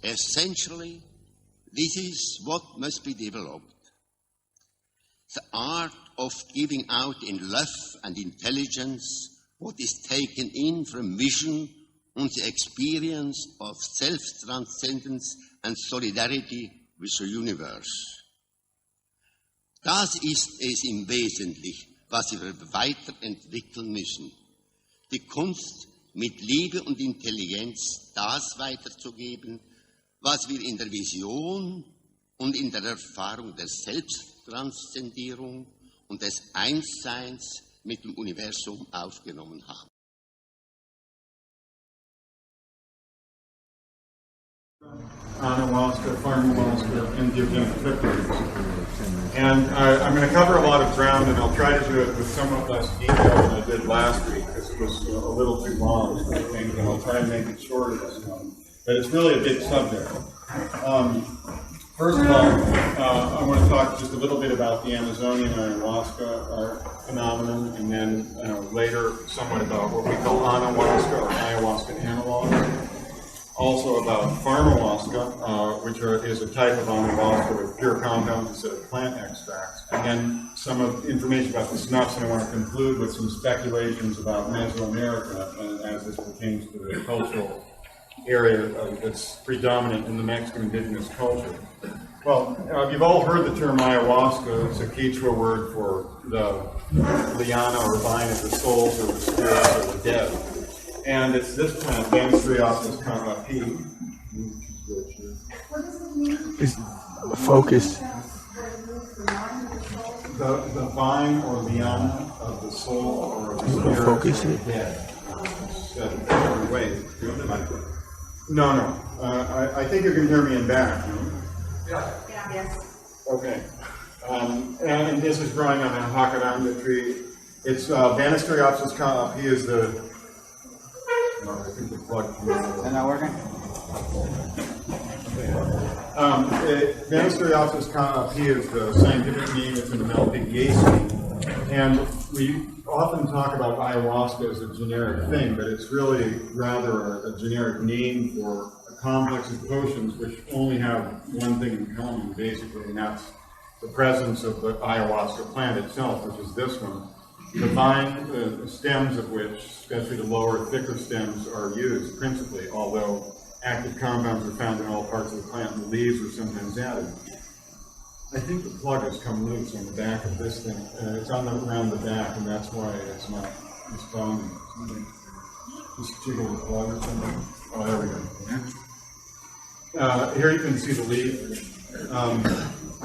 Essentially, this is what must be developed. The art of giving out in love and intelligence what is taken in from vision and the experience of self-transcendence and solidarity with the universe. Das ist es im Wesentlichen, was wir weiterentwickeln müssen. Die Kunst, mit Liebe und Intelligenz das weiterzugeben, was wir in der Vision und in der Erfahrung der Selbsttranszendierung und des Einsseins mit dem Universum aufgenommen haben. Ayahuasca, Ayahuasca, and different triplets. And I'm going to cover a lot of ground, and I'll try to do it with somewhat less detail than I did last week, because it was a little too long, I think, and I'll try and make it shorter this time. But it's really a big subject. First of all, I want to talk just a little bit about the Amazonian ayahuasca phenomenon, and then later somewhat about what we call anahuasca or ayahuasca analogs. Also about pharmahuasca, which is a type of ayahuasca with pure compounds instead of plant extracts. And then some of information about the snuffs, and I want to conclude with some speculations about Mesoamerica as this pertains to the cultural area that's predominant in the Mexican indigenous culture. Well, you've all heard the term ayahuasca. It's a Quechua word for the liana or vine of the souls or the spirits or the dead. And it's this plant, Banisteriopsis canapi. Focus. The vine or liana of the soul or of the spirit Focus of the dead. Wait. No. I think you can hear me in back. Yeah. Yes. Okay. And this is growing on a jacaranda tree. It's Banisteriopsis canapi is the... No, I think the plug... Is that not working? Banisteriopsis canapi is the scientific name. It's in the Malpighiaceae. And we often talk about ayahuasca as a generic thing, but it's really rather a generic name for a complex of potions which only have one thing in common, basically, and that's the presence of the ayahuasca plant itself, which is this one. The vine, the stems of which, especially the lower, thicker stems, are used principally, although active compounds are found in all parts of the plant, and the leaves are sometimes added. I think the plug has come loose on the back of this thing. It's around the back, and that's why it's not responding. Just jiggle the plug or something. Oh, there we go. Here you can see the leaf.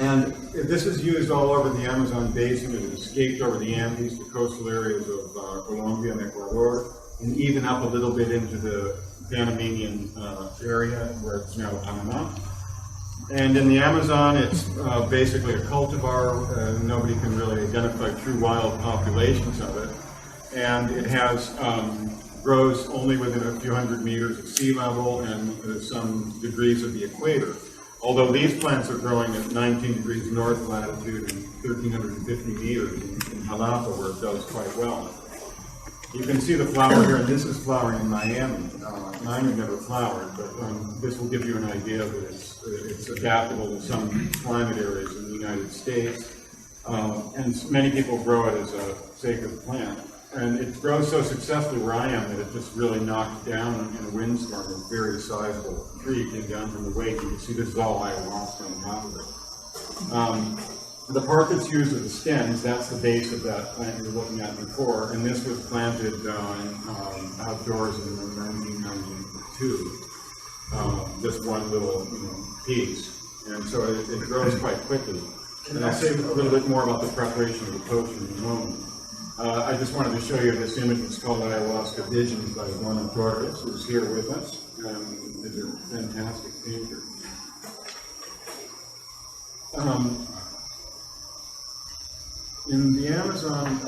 And this is used all over the Amazon basin. It escaped over the Andes, the coastal areas of Colombia and Ecuador, and even up a little bit into the Panamanian area where it's now Panama. And in the Amazon, it's basically a cultivar. Nobody can really identify true wild populations of it. And it has grows only within a few hundred meters of sea level and some degrees of the equator. Although these plants are growing at 19 degrees north latitude and 1,350 meters in Jalapa, where it does quite well. You can see the flower here, and this is flowering in Miami. Mine have never flowered, but this will give you an idea that it's adaptable to some climate areas in the United States. And many people grow it as a sacred plant. And it grows so successfully where I am that it just really knocked down in a windstorm. A very sizable tree came down from the wake. You can see this is all ayahuasca on top of it. The part that's used are the stems. That's the base of that plant you were looking at before. And this was planted outdoors in 1992. Just one little piece. And so it grows quite quickly. And I'll say a little bit more about the preparation of the potion in a moment. I just wanted to show you this image. It's called Ayahuasca Visions by Juan Torres, who's here with us. He's a fantastic painter. In the Amazon,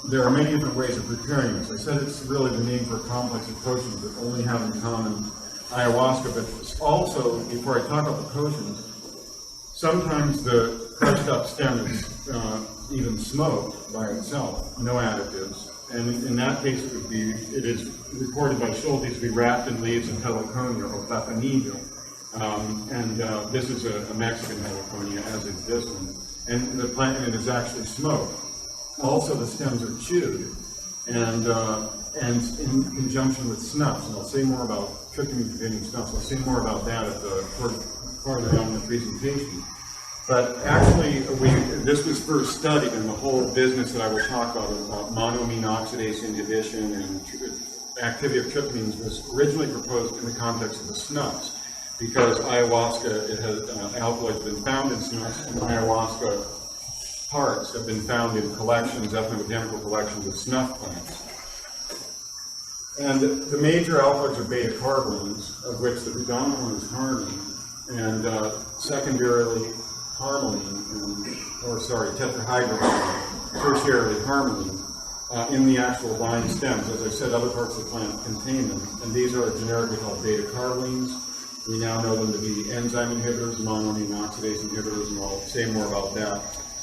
there are many different ways of preparing this. I said it's really the name for a complex of potions that only have in common ayahuasca, but also, before I talk about the potions, sometimes the crushed up stem is even smoked by itself, no additives. And in that case, it is reported by Schultes to be wrapped in leaves of heliconia or platanillo. This is a Mexican heliconia, as is this one. And the plant is actually smoked. Also, the stems are chewed, and in conjunction with snuffs. And I'll say more about tryptamine-containing snuffs. I'll say more about that at the farther on in the presentation. But actually, this was first studied in the whole business that I will talk about monoamine oxidase inhibition and activity of tryptamines was originally proposed in the context of the snuffs, because ayahuasca, it has alkaloids been found in snuffs, and ayahuasca parts have been found in collections, ethnobotanical collections of snuff plants. And the major alkaloids are beta carbolines, of which the predominant one is harmine, and secondarily harmaline, tetrahydroharmine, tertiarily harmaline, in the actual vine stems. As I said, other parts of the plant contain them, and these are generically called beta carbolines. We now know them to be enzyme inhibitors, monoamine oxidase inhibitors, and I'll say more about that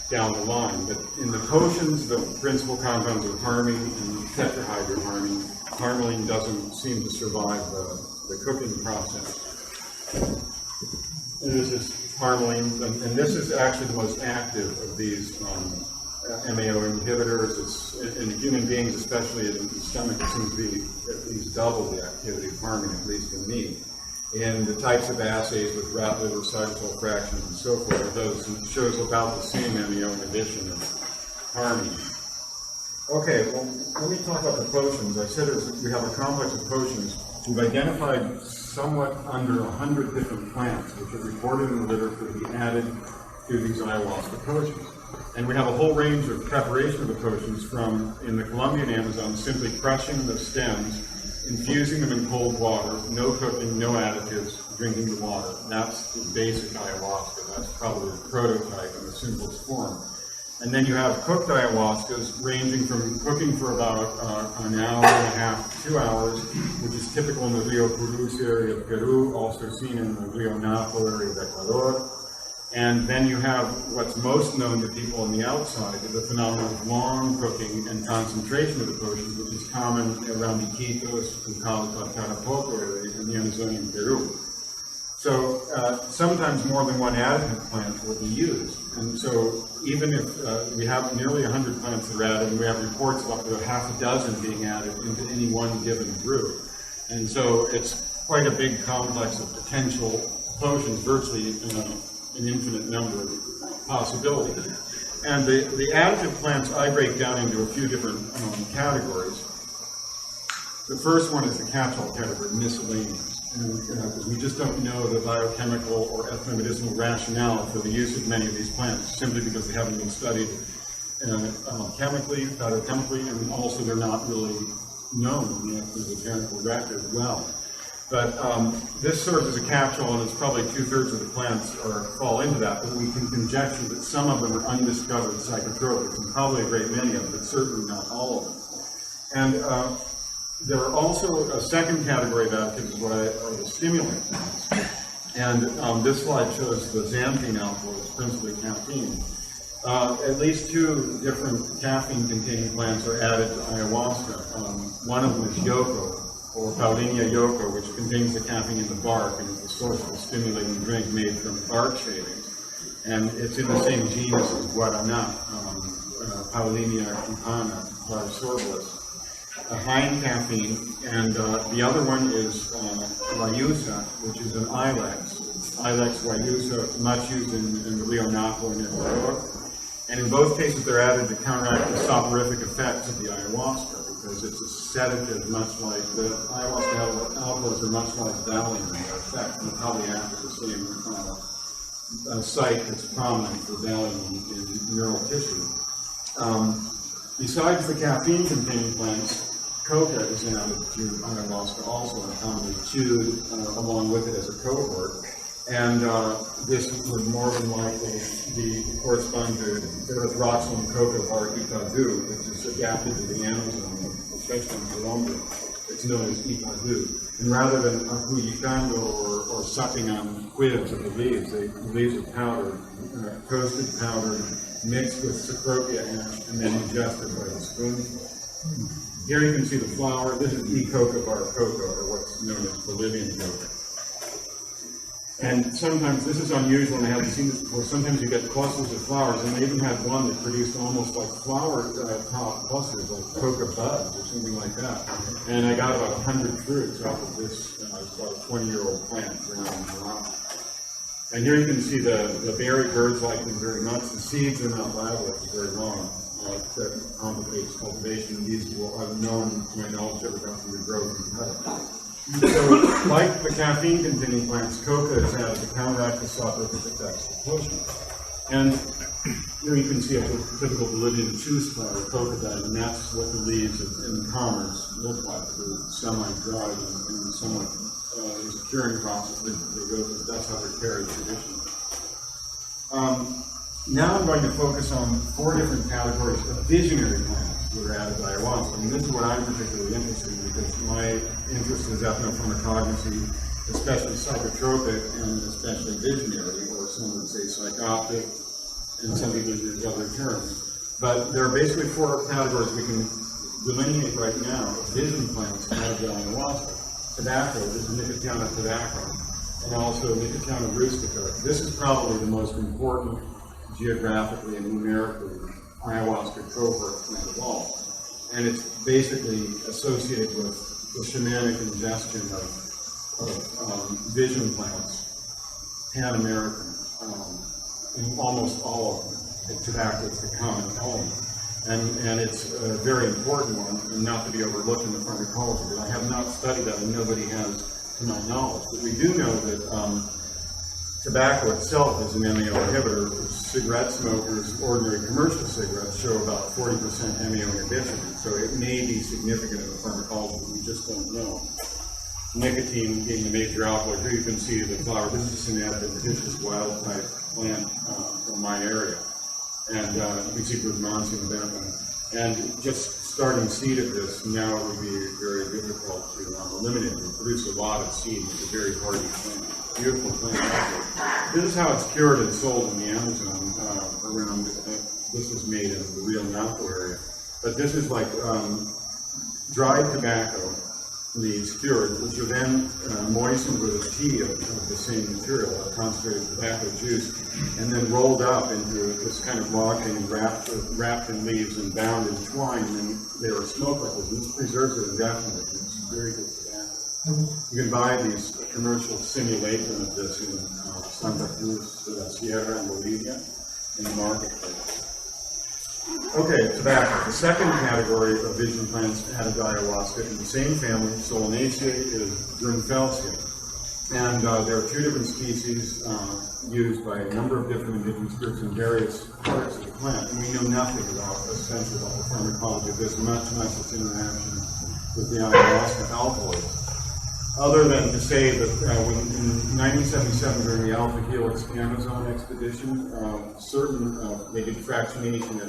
down the line. But in the potions, the principal compounds are harmine and tetrahydroharmine. Harmaline doesn't seem to survive the cooking process. And this is harmaline, and this is actually the most active of these MAO inhibitors. It's, in human beings, especially in the stomach, it seems to be at least double the activity of harmine, at least in me. In the types of assays with rat liver cytosol fractions and so forth, those shows about the same MAO inhibition of harmine. Okay, well, let me talk about the potions. I said we have a complex of potions. We've identified somewhat under 100 different plants, which are reported in the literature to be added to these ayahuasca potions. And we have a whole range of preparation of the potions, from, in the Colombian Amazon, simply crushing the stems, infusing them in cold water, no cooking, no additives, drinking the water. That's the basic ayahuasca. That's probably the prototype in the simplest form. And then you have cooked ayahuascas, ranging from cooking for about an hour and a half to 2 hours, which is typical in the Rio Purus area of Peru, also seen in the Rio Napo area of Ecuador. And then you have what's most known to people on the outside, the phenomenon of long cooking and concentration of the potions, which is common around Iquitos and Carapoto area in the Amazonian Peru. So sometimes more than one additive plant will be used. And so even if we have nearly 100 plants that are added, and we have reports of up to half a dozen being added into any one given brew. And so it's quite a big complex of potential potions, virtually an infinite number of possibilities. And the additive plants I break down into a few different categories. The first one is the catch-all category, miscellaneous. Because we just don't know the biochemical or ethnomedicinal rationale for the use of many of these plants, simply because they haven't been studied chemically, phytochemically, and also they're not really known in the ethnobotanical record well. But this serves as a catch-all, and it's probably 2/3 of the plants fall into that, but we can conjecture that some of them are undiscovered psychotropics, and probably a great many of them, but certainly not all of them. And there are also a second category of additives, what are the stimulant plants. And this slide shows the xanthine alkaloids, principally caffeine. At least 2 different caffeine-containing plants are added to ayahuasca. One of them is yucca, or Palenque yucca, which contains the caffeine in the bark and is the source of a stimulating drink made from bark shavings. And it's in the same genus as guarana, Palenque cupana, sorbolis. High in caffeine, and the other one is guayusa, which is an ilex. Ilex guayusa, much used in the Rio Napo and Ecuador. And in both cases, they're added to counteract the soporific effects of the ayahuasca, because it's a sedative, much like the ayahuasca alkaloids are much like Valium in their effect, and probably act at the same site that's prominent for Valium in neural tissue. Besides the caffeine-containing plants, coca is added to ayahuasca also, and commonly chewed along with it as a cohort. And this would more than likely correspond to erythroxylum coca bark Ipadu, which is adapted to the Amazon, especially in Colombia. It's known as Ipadu. And rather than acuyicando or sucking on quibs of the leaves are powdered, toasted, powdered, mixed with cecropia ash, and then ingested by the spoonful. Here you can see the flower. This is E. coca bark coca, or what's known as Bolivian coca. And sometimes, this is unusual, and I haven't seen this before, sometimes you get clusters of flowers, and they even had one that produced almost like flower top clusters, like coca buds or something like that. And I got about 100 fruits off of this, it's about a 20-year-old plant grown in Morocco. And here you can see the berry, birds like them very much. The seeds are not lateral, very long. That complicates cultivation. These will have known, to my knowledge, ever got through the growth and cut. So, like the caffeine-containing plants, coca is added to counteract the soporific effects of potion. And here you can see a typical Bolivian juice flower, coca bud, and that's what the leaves in commerce look like. They're semi-dried and somewhat there's a curing process they go through. That's how they're carried traditionally. Now I'm going to focus on 4 different categories of visionary plants that are added to ayahuasca. And this is what I'm particularly interested in because my interest is ethnopharmacognosy, especially psychotropic and especially visionary, or some would say psychotic, and some people use other terms. But there are basically 4 categories we can delineate right now of vision plants added to ayahuasca. Tobacco, there's Nicotiana tobacco, and also Nicotiana rustica. This is probably the most important geographically and numerically ayahuasca cohort plant of all. And it's basically associated with the shamanic ingestion of vision plants, Pan-American, and almost all of them. And tobacco is the common element. And it's a very important one, and not to be overlooked in the pharmacology. But I have not studied that, and nobody has, to my knowledge. But we do know that tobacco itself is an MAO inhibitor. Cigarette smokers, ordinary commercial cigarettes, show about 40% MAO inhibition. So it may be significant in the pharmacology, but we just don't know. Nicotine being the major alkaloid. Here you can see the flower. This is an adventitious wild-type plant from my area. And you can see Brugmansia in the background. And just starting seed of this, now it would be very difficult to eliminate it. It produce a lot of seed. It's a very hardy plant. Beautiful plant. This is how it's cured and sold in the Amazon around. This was made in the Rio Napo area. But this is like dried tobacco leaves cured, which are then moistened with a tea of the same material, a concentrated tobacco juice, and then rolled up into this kind of log thing, wrapped in leaves and bound in twine, and then they were smoked like this. And this preserves it indefinitely. It's very good tobacco. You can buy these commercial simulation of this in Santa Cruz de la Sierra in Bolivia in the marketplace. Okay, tobacco. The second category of vision plants added to ayahuasca in the same family, Solanaceae, is Brunfelsia. And there are 2 different species used by a number of different indigenous groups in various parts of the plant. And we know nothing essentially about the pharmacology of this, much its interaction with the ayahuasca alkaloids. Other than to say that when in 1977, during the Alpha Helix Amazon expedition, they did fractionation at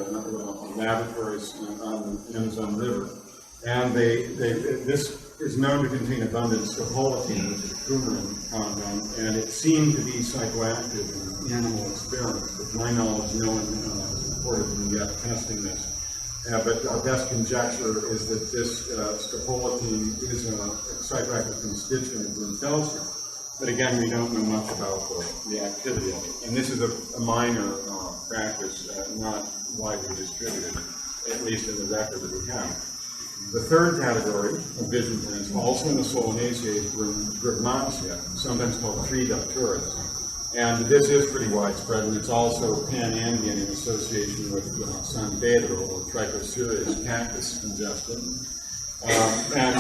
laboratories on the Amazon River, and this is known to contain abundant scopolamine, which is a coumarin compound, and it seemed to be psychoactive in animal experiments. But to my knowledge, no one has reported them yet testing this. But our best conjecture is that this scopolamine is a psychoactive constituent of Brunfelsia. But again, we don't know much about the activity of it. And this is a minor practice, not widely distributed, at least in the record that we have. The third category of vision plants, also in the Solanaceae, is Brugmansia, sometimes called tree datura. And this is pretty widespread, and it's also pan-Andean in association with San Pedro, or Trichocereus cactus congestion. And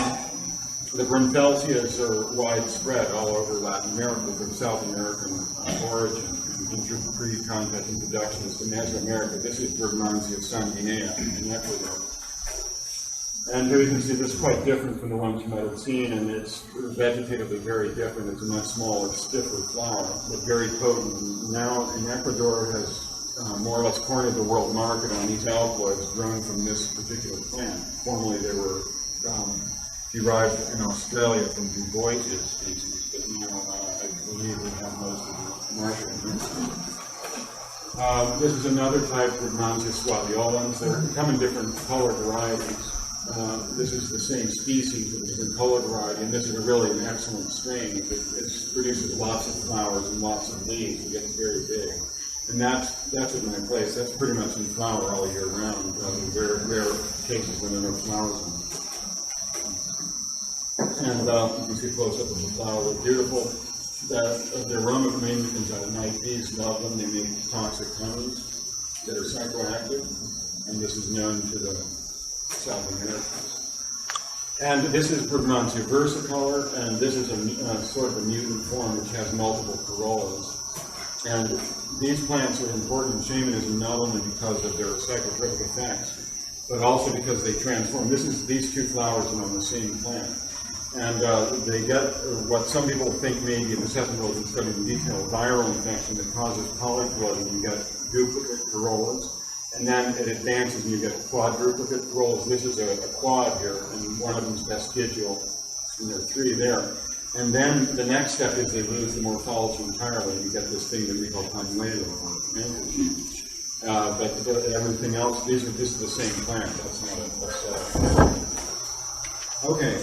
the Brunfelsias are widespread all over Latin America, from South American origin. Pre-contact introductions to Mesoamerica. This is Brugmansia sanguinea in Ecuador. And here you can see this is quite different from the ones you might have seen, and it's vegetatively very different. It's a much smaller, stiffer flower, but very potent. Now, in Ecuador has more or less cornered the world market on these alkaloids grown from this particular plant. Formerly, they were derived in Australia from Du Bois' species, but now I believe we have most of the market in this. This is another type of Brugmansia suaveolens. They come in different color varieties. This is the same species, it's a color variety, and this is really an excellent strain. It produces lots of flowers and lots of leaves. It gets very big. And that's in my place. That's pretty much in flower all year round. Rare cases when there are no flowers in them. And you can see a close-up of the flower. They're beautiful. The aroma mainly comes out of night. Bees love them. They make toxic honey that are psychoactive. And this is known to the South Americans. And this is Brugmansia versicolor, and this is a sort of a mutant form which has multiple corollas. And these plants are important in shamanism not only because of their psychotropic effects, but also because they transform. These two flowers are on the same plant. And they get what some people think may be, this hasn't really been studied in detail, a viral infection that causes polyploidy, and you get duplicate corollas. And then it advances and you get quadruplicate corollas. This is a quad here, and one of them is vestigial, and there are three there. And then the next step is they lose the morphology entirely, and you get this thing that we call panuelo, or mantle. But everything else, this is the same plant. That's not a Okay,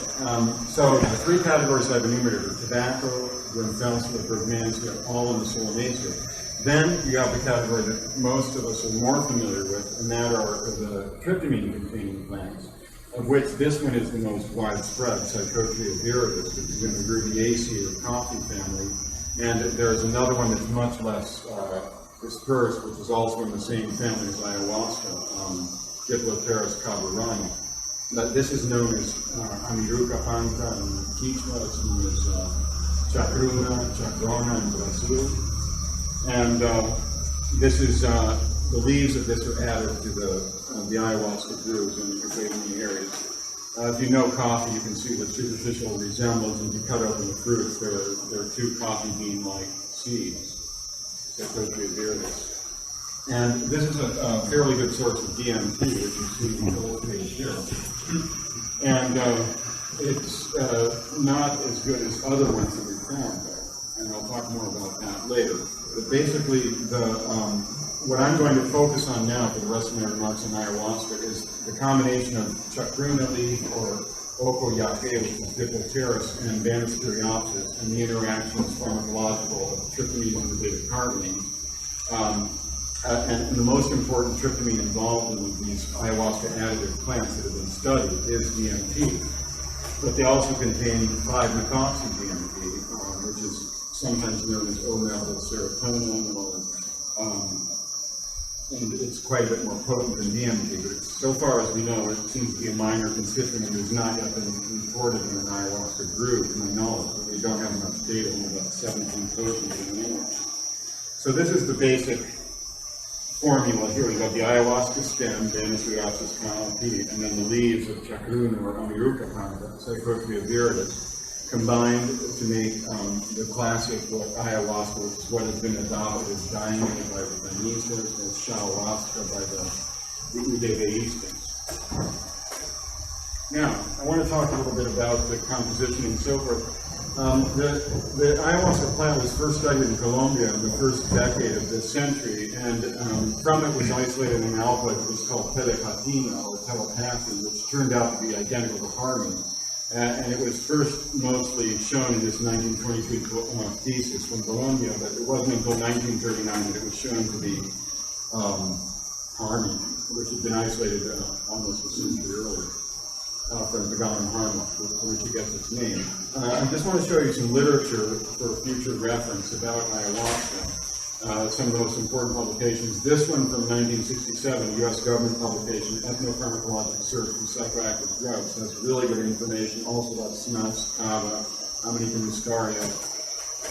so the three categories I've enumerated: tobacco, Grenfelsia, Brugmansia, all in the Solanaceae. Then you have the category that most of us are more familiar with, and that are the tryptamine-containing plants, of which this one is the most widespread, Psychotria viridis, which is in the Rubiaceae or coffee family. And there's another one that's much less dispersed, which is also in the same family as ayahuasca, Diploteris caberani. But this is known as Amiruca panta in Quichua. It's known as Chacrona in Brazil. And this is the leaves of this are added to the ayahuasca brews in the areas. If you know coffee, you can see the superficial resemblance. If you cut open the fruits, there are two coffee bean-like seeds. Psychotria viridis. And this is a fairly good source of DMT, which you see illustrated here. And it's not as good as other ones that we found, though. And I'll talk more about that later. But basically, what I'm going to focus on now for the rest of my remarks on ayahuasca is the combination of chacruna leaf or okoyake, which is Diploteris, and Banus Periopsis, and the interactions pharmacological of tryptamine and beta-carotene. And the most important tryptamine involved in these ayahuasca additive plants that have been studied is DMT. But they also contain 5-methoxy-DMT, which is sometimes known as O-methylserotonin, and it's quite a bit more potent than DMT, but so far as we know, it seems to be a minor constituent and has not yet been reported in an ayahuasca group, to my knowledge, but we don't have enough data on about 17 potions in the animal. So this is the basic formula here. We have the ayahuasca stem, Banus Periopsis canopy, and then the leaves of chacruna or Amiruca panta, Psychotria viridis, combined to make the classic ayahuasca, which is what has been adopted as Daime by the Banistas, as Shahuasca by the Udeveistas. Now, I want to talk a little bit about the composition and so forth. The ayahuasca plant was first studied in Colombia in the first decade of this century, and from it was isolated an alpha that was called telepatina, or telepathy, which turned out to be identical to harmony. And it was first mostly shown in this 1923 thesis from Bologna, but it wasn't until 1939 that it was shown to be harmony, which had been isolated almost a century earlier from the Tagalog harma, from which it gets its name. I just want to show you some literature for future reference about ayahuasca. Some of the most important publications. This one from 1967, U.S. government publication, Ethnopharmacologic Search for Psychoactive Drugs. That's really good information, also about snuffs, kava, Amanita muscaria,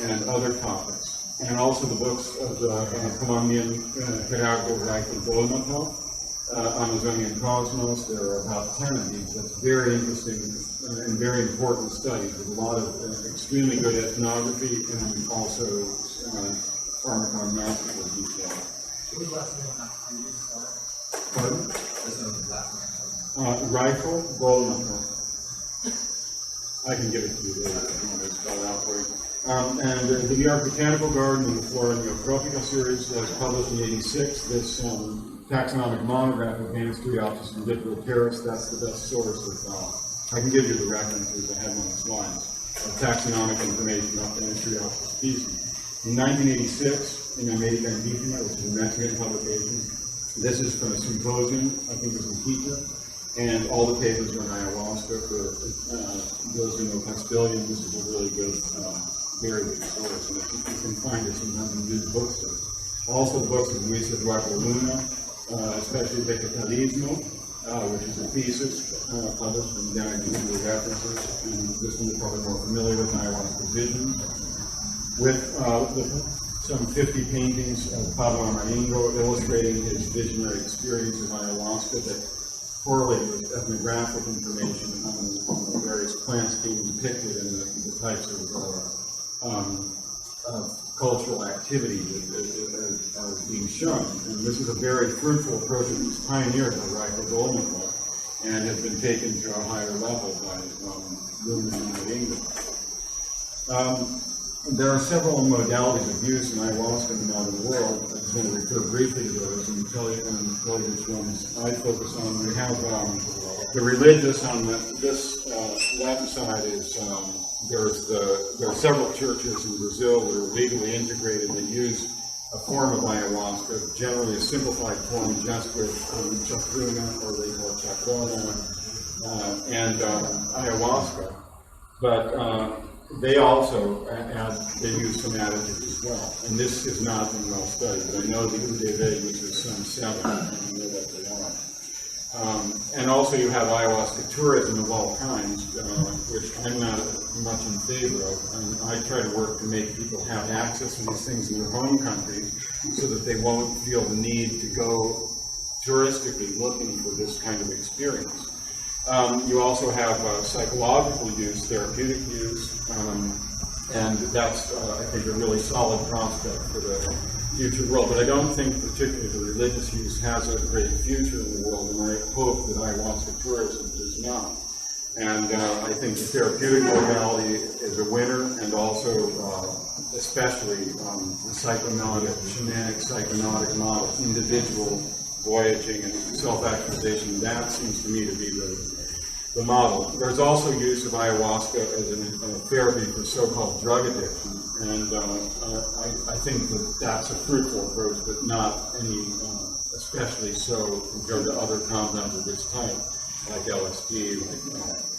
and other topics. And also the books of the Colombian Gerardo Reichel Dolmatov, Amazonian Cosmos. There are about 10 of these. That's very interesting and very important studies with a lot of extremely good ethnography and also pharmacognostic detail. Pardon? Rifle Bolmatov. I can give it to you later if you want to spell it out for you. And the New York Botanical Garden and the Flora Neotropica series was published in '86. This taxonomic monograph, Advanced Treopsis Individualis, that's the best source of, I can give you the references, I have on the slides, of taxonomic information of Advanced Treopsis species. In 1986, in America Indígena, which is a Mexican publication, this is from a symposium, I think it was in Quito, and all the papers are on ayahuasca. For those who know Castilian, this is a really good, very good source, and you can find it sometimes in good bookstores. Also, the books of Luis Eduardo Luna, especially Vegetalismo, which is a thesis published from down individual references, and this one you're probably more familiar with, Ayahuasca Vision, with some 50 paintings of Pablo Amaringo illustrating his visionary experience of ayahuasca that correlate with ethnographic information on the various plants being depicted and the types of cultural activity that are being shown. And this is a very fruitful approach that was pioneered by Raiko Dolnikov and has been taken to a higher level by Luna and Amaringo. There are several modalities of use in ayahuasca in the modern world. I just want to refer briefly to those and tell you which ones I focus on. We have the religious on this left side is there are several churches in Brazil that are legally integrated that use a form of ayahuasca, generally a simplified form just with chacruna, or they call it chacrona, and ayahuasca. But they also they use some additives as well. And this has not been well studied, but I know the UDV uses some 7, and I know that they are. And also you have ayahuasca tourism of all kinds, which I'm not much in favor of. And I try to work to make people have access to these things in their home countries so that they won't feel the need to go touristically looking for this kind of experience. You also have psychological use, therapeutic use, and that's, I think, a really solid prospect for the future world. But I don't think particularly the religious use has a great future in the world, and I hope that ayahuasca tourism does not. And I think the therapeutic modality is a winner, and also especially the psychonautic, shamanic psychonautic model, individual voyaging and self-actualization. That seems to me to be the model. There's also use of ayahuasca as a therapy for so-called drug addiction, and I think that that's a fruitful approach, but not any especially so compared to other compounds of this type, like LSD.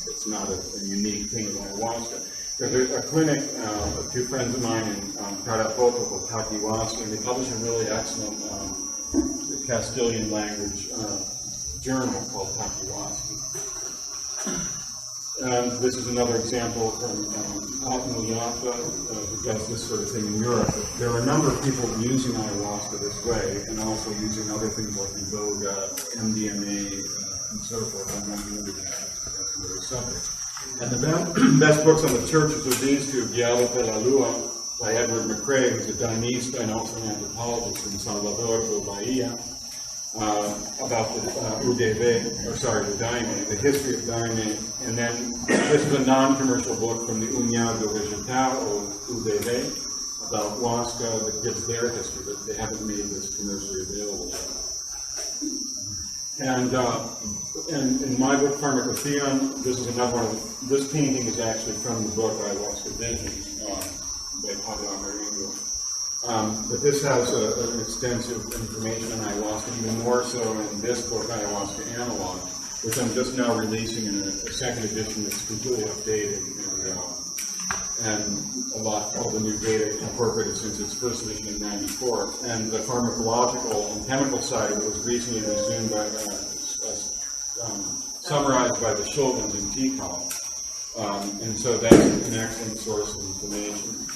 It's not a unique thing of ayahuasca. There's a clinic of 2 friends of mine in Carapoto called Ayahuasca, and they publish a really excellent Castilian language journal called Ayahuasca. And this is another example from Atmaliata, who does this sort of thing in Europe. There are a number of people using ayahuasca this way, and also using other things like iboga, MDMA, and so forth. I'm not going to do that. That's another subject. And the best books on the churches are these two, Guiado de la Lua, by Edward McCrae, who's a Daimista and also an anthropologist in Salvador de Bahia, about the the Daime, the history of Daime. And then this is a non-commercial book from the União do Vegetal, or UDV, about Huasca, that gives their history, but they haven't made this commercially available yet. And in my book, Pharmacotheon, this is another one. This painting is actually from the book Ayahuasca Vision by Pablo Amaringo. But this has an extensive information on ayahuasca, even more so in this book, Ayahuasca Analog, which I'm just now releasing in a second edition that's completely updated and all the new data incorporated since its first edition in '94. And the pharmacological and chemical side of it was recently resumed by, summarized by the Shulgins in Tikal. And so that's an excellent source of information.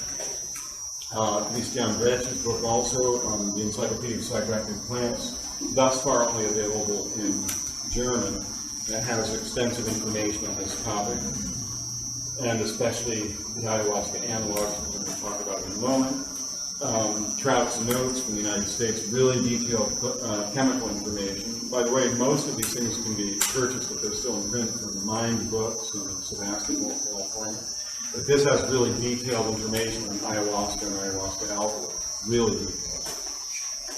Christian Brecht's book also, the Encyclopedia of Psychoactive Plants, thus far only available in German, that has extensive information on this topic, and especially the ayahuasca analogs, which we're going to talk about in a moment. Trout's notes from the United States, really detailed chemical information. By the way, most of these things can be purchased if they're still in print from the Mind Books in Sebastopol, California. But this has really detailed information on ayahuasca and ayahuasca alcohol, really detailed.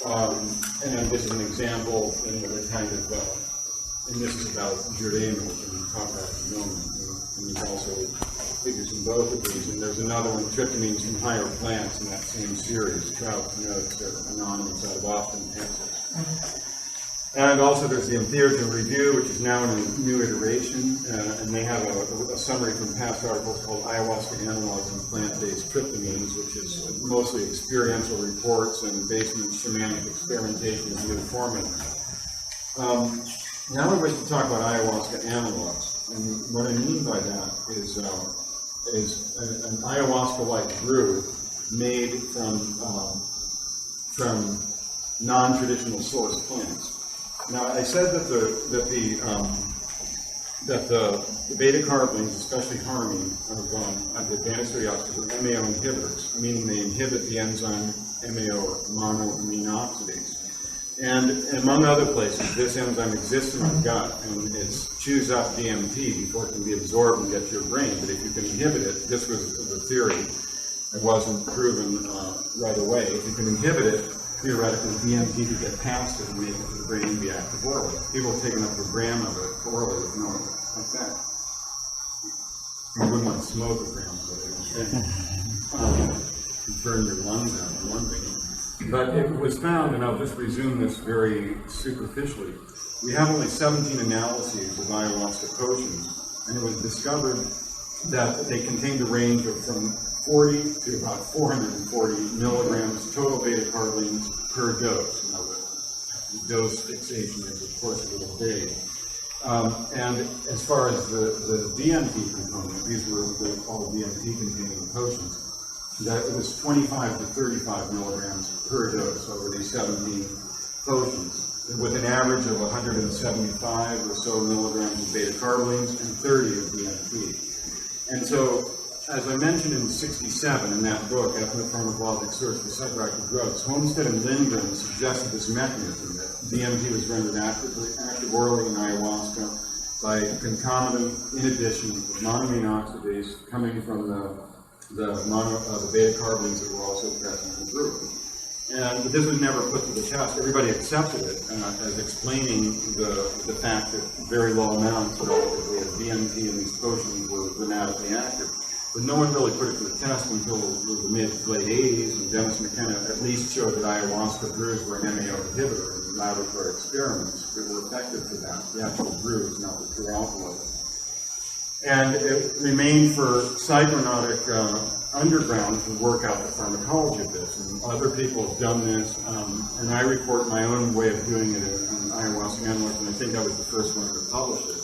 And this is an example, the kind of, and this is about Jurema, which we talk about in a moment. And there's also figures in both of these. And there's another one, tryptamines from higher plants in that same series, Trout Notes, anonymous out of Austin, Texas. And also there's the Entheogen Review, which is now in a new iteration, and they have a summary from past articles called Ayahuasca Analogs and Plant-Based Tryptamines, which is mostly experiential reports and based on shamanic experimentation of new formula. Now I wish to talk about ayahuasca analogs, and what I mean by that is an ayahuasca-like brew made from non-traditional source plants. Now, I said that the beta carbolines, especially harmine, of the advanced oxidase are MAO inhibitors, meaning they inhibit the enzyme MAO, or monoamine oxidase. And among other places, this enzyme exists in the gut, and it chews up DMT before it can be absorbed and get to your brain. But if you can inhibit it, this was the theory. It wasn't proven right away. If you can inhibit it, theoretically, DMT could get past it and make it to the brain and be active orally. People have taken up a gram of it orally with no effect. You wouldn't want to smoke a gram of it. You burn your lungs out, for one thing. But it was found, and I'll just resume this very superficially, we have only 17 analyses of ayahuasca potions, and it was discovered that they contained a range of from 40 to about 440 milligrams total beta carbolines per dose. Now, the dose fixation is, of course, a little vague. And as far as the DMT component, these were all DMT-containing potions, that it was 25 to 35 milligrams per dose over these 17 potions, with an average of 175 or so milligrams of beta carbolines and 30 of DMT. And so, as I mentioned in 1967 in that book, Ethnopharmacologic Search for Psychoactive Drugs, Homestead and Lindgren suggested this mechanism that DMT was rendered active orally in ayahuasca by concomitant inhibition of monoamine oxidase coming from the beta carbolines that were also present in the brew. But this was never put to the test. Everybody accepted it as explaining the fact that very low amounts relatively of DMT in these potions were dramatically active. But no one really put it to the test until the mid-late 80s, and Dennis McKenna at least showed that ayahuasca brews were an MAO inhibitor in laboratory experiments that were effective for that, the actual brews, not the pure alkaloids. And it remained for psychonautic underground to work out the pharmacology of this. And other people have done this, and I report my own way of doing it in ayahuasca analogs, and I think I was the first one to publish it.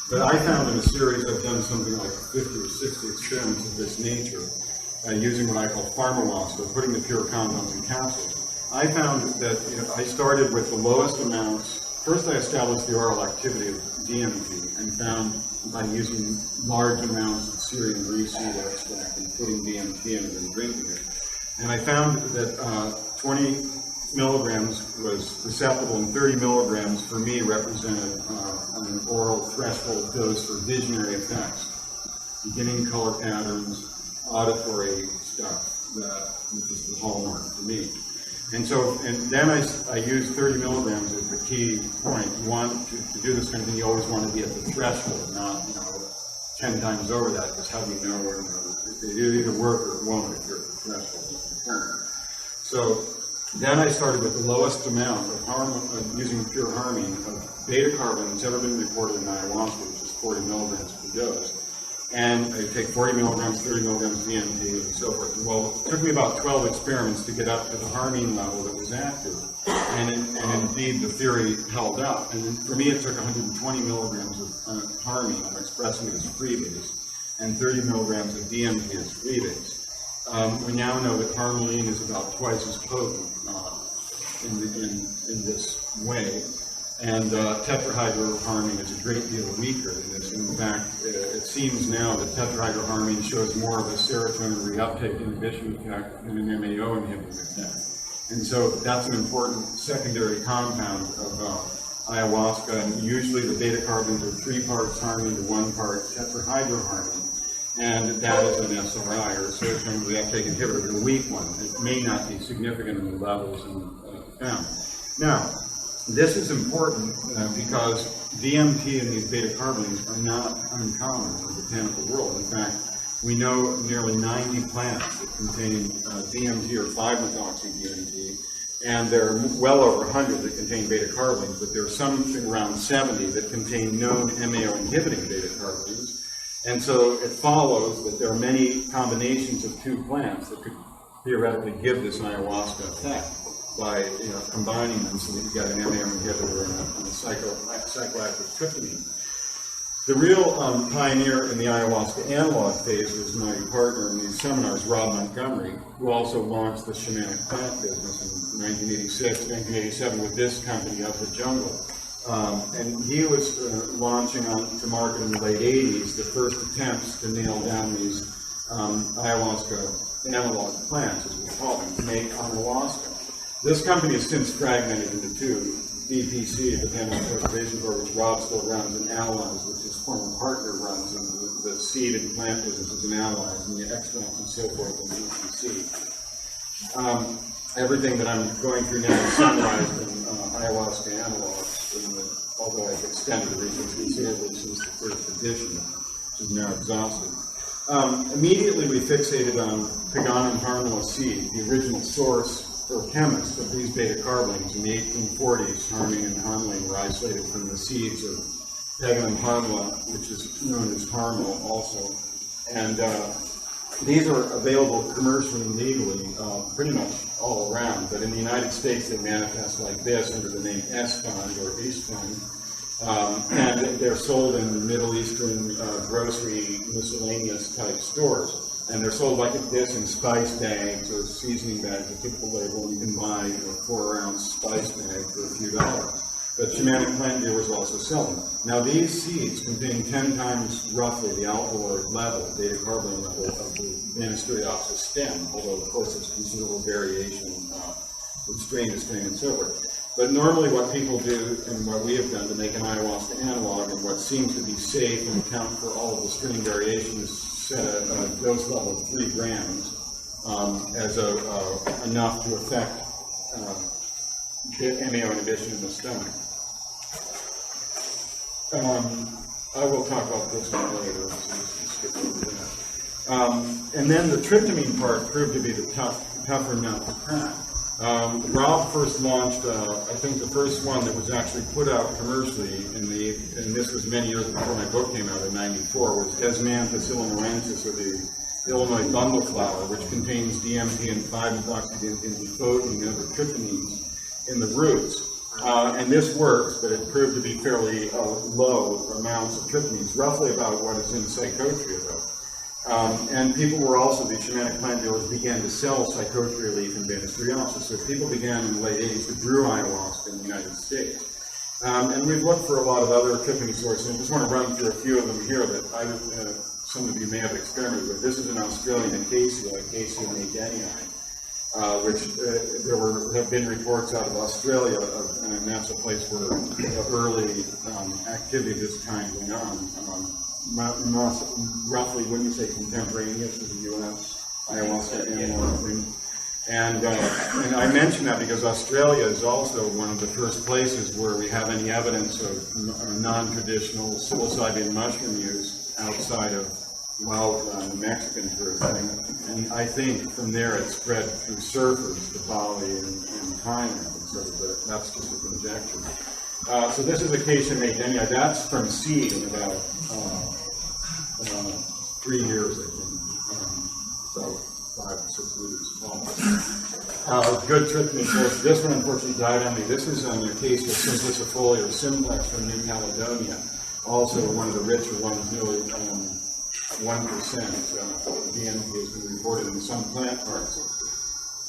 But I found in a series, I've done something like 50 or 60 experiments of this nature, using what I call pharmahuasca, putting the pure compounds in capsules. I found that I started with the lowest amounts. First, I established the oral activity of DMT and found by using large amounts of Syrian reseed extract and putting DMT in it and drinking it. And I found that 20 milligrams was perceptible, and 30 milligrams for me represented an oral threshold dose for visionary effects, beginning color patterns, auditory stuff, which is the hallmark for me. And then I used 30 milligrams as the key point. You want to do this kind of thing, you always want to be at the threshold, not 10 times over that, because how do you know where it either work or it won't if you're at the threshold. So then I started with the lowest amount of using pure harmine of beta carbolines that's ever been reported in ayahuasca, which is 40 milligrams per dose. And I take 40 milligrams, 30 milligrams DMT, and so forth. Well, it took me about 12 experiments to get up to the harmine level that was active. And indeed, the theory held up. And for me, it took 120 milligrams of harmine, I'm expressing it as freebase, and 30 milligrams of DMT as freebase. We now know that harmaline is about twice as potent in this way. And tetrahydroharmine is a great deal weaker than this. In fact, it seems now that tetrahydroharmine shows more of a serotonin reuptake inhibition effect than an MAO inhibiting effect. And so that's an important secondary compound of ayahuasca. And usually the beta carbolines are 3 parts harmine to 1 part tetrahydroharmine. and that is an SRI, or serotonin reuptake inhibitor, the weak one. It may not be significant in the levels found. Now, this is important because DMT and these beta carbolines are not uncommon in the botanical world. In fact, we know nearly 90 plants that contain DMT or 5-methoxy-DMT, and there are well over 100 that contain beta carbolines, but there are something around 70 that contain known MAO-inhibiting beta carbolines. And so it follows that there are many combinations of two plants that could theoretically give this ayahuasca effect by combining them so that you get an MAO inhibitor and a psychoactive tryptamine. The real pioneer in the ayahuasca analog phase was my partner in these seminars, Rob Montgomery, who also launched the shamanic plant business in 1986, 1987 with this company, Of the Jungle. And he was launching to market in the late 80s the first attempts to nail down these ayahuasca analog plants, as we call them, to make ayahuasca. This company has since fragmented into two. BPC, the Botanical Preservation Board, which Rob still runs, and Allies, which his former partner runs, and the seed and plant business is an Allies, and the extracts and so forth in BPC. Everything that I'm going through now is summarized in ayahuasca analogs, although I've extended the research considerably since the first edition, which is now exhausted. Immediately we fixated on Paganon harmala seed, the original source for chemists of these beta carbolines in the 1840s. Harmine and harmaline were isolated from the seeds of Paganon harmala, which is known as harmal also. And these are available commercially and legally pretty much all around, but in the United States they manifest like this under the name S-Fund or East Fund. And they're sold in Middle Eastern grocery miscellaneous type stores. And they're sold like this in spice bags or seasoning bags, a typical label, and you can buy a 4-ounce spice bag for a few dollars. But shamanic plant dealers also sell them. Now these seeds contain 10 times roughly the alkaloid level, beta carbolane level of the Banisteriopsis stem, although of course there's considerable variation from strain to strain and so forth. But normally what people do, and what we have done to make an ayahuasca analog, and what seems to be safe and account for all of the strain variation, is set a dose level of 3 grams as enough to affect MAO inhibition in the stomach. I will talk about this one later, so skip over that. And then the tryptamine part proved to be the tougher nut to crack. Rob first launched, I think the first one that was actually put out commercially, and this was many years before my book came out in '94, was Desmanthus illinoensis, or the Illinois bundle flower, which contains DMT and 5-methoxy-diphotin and other tryptamines in the roots. And this works, but it proved to be fairly low amounts of tryptamines, roughly about what is in psychotria, though. And people were also, the shamanic plant dealers began to sell psychotria leaf and Banisteriopsis. So people began in the late 80s to brew ayahuasca in the United States. And we've looked for a lot of other tryptamine sources, and I just want to run through a few of them here that some of you may have experimented with. This is an Australian Acacia madenii, which there have been reports out of Australia, and that's a place where early activity of this kind went on. Roughly, wouldn't you say contemporaneous with the U.S. ayahuasca analog thing? And I mention that because Australia is also one of the first places where we have any evidence of non-traditional psilocybin mushroom use outside of the Mexican sort of thing. And I think from there it spread through surfers to Bali and Thailand, and sort of that's just a conjecture. So this is Acacia madenii. That's from seed in about 3 years, I think. So 5 or 6 liters almost. Good tryptamine source. This one unfortunately died on me. This is an Acacia simplicifolia or simplex from New Caledonia. Also one of the richer ones, nearly 1% DMT has been reported in some plant parts.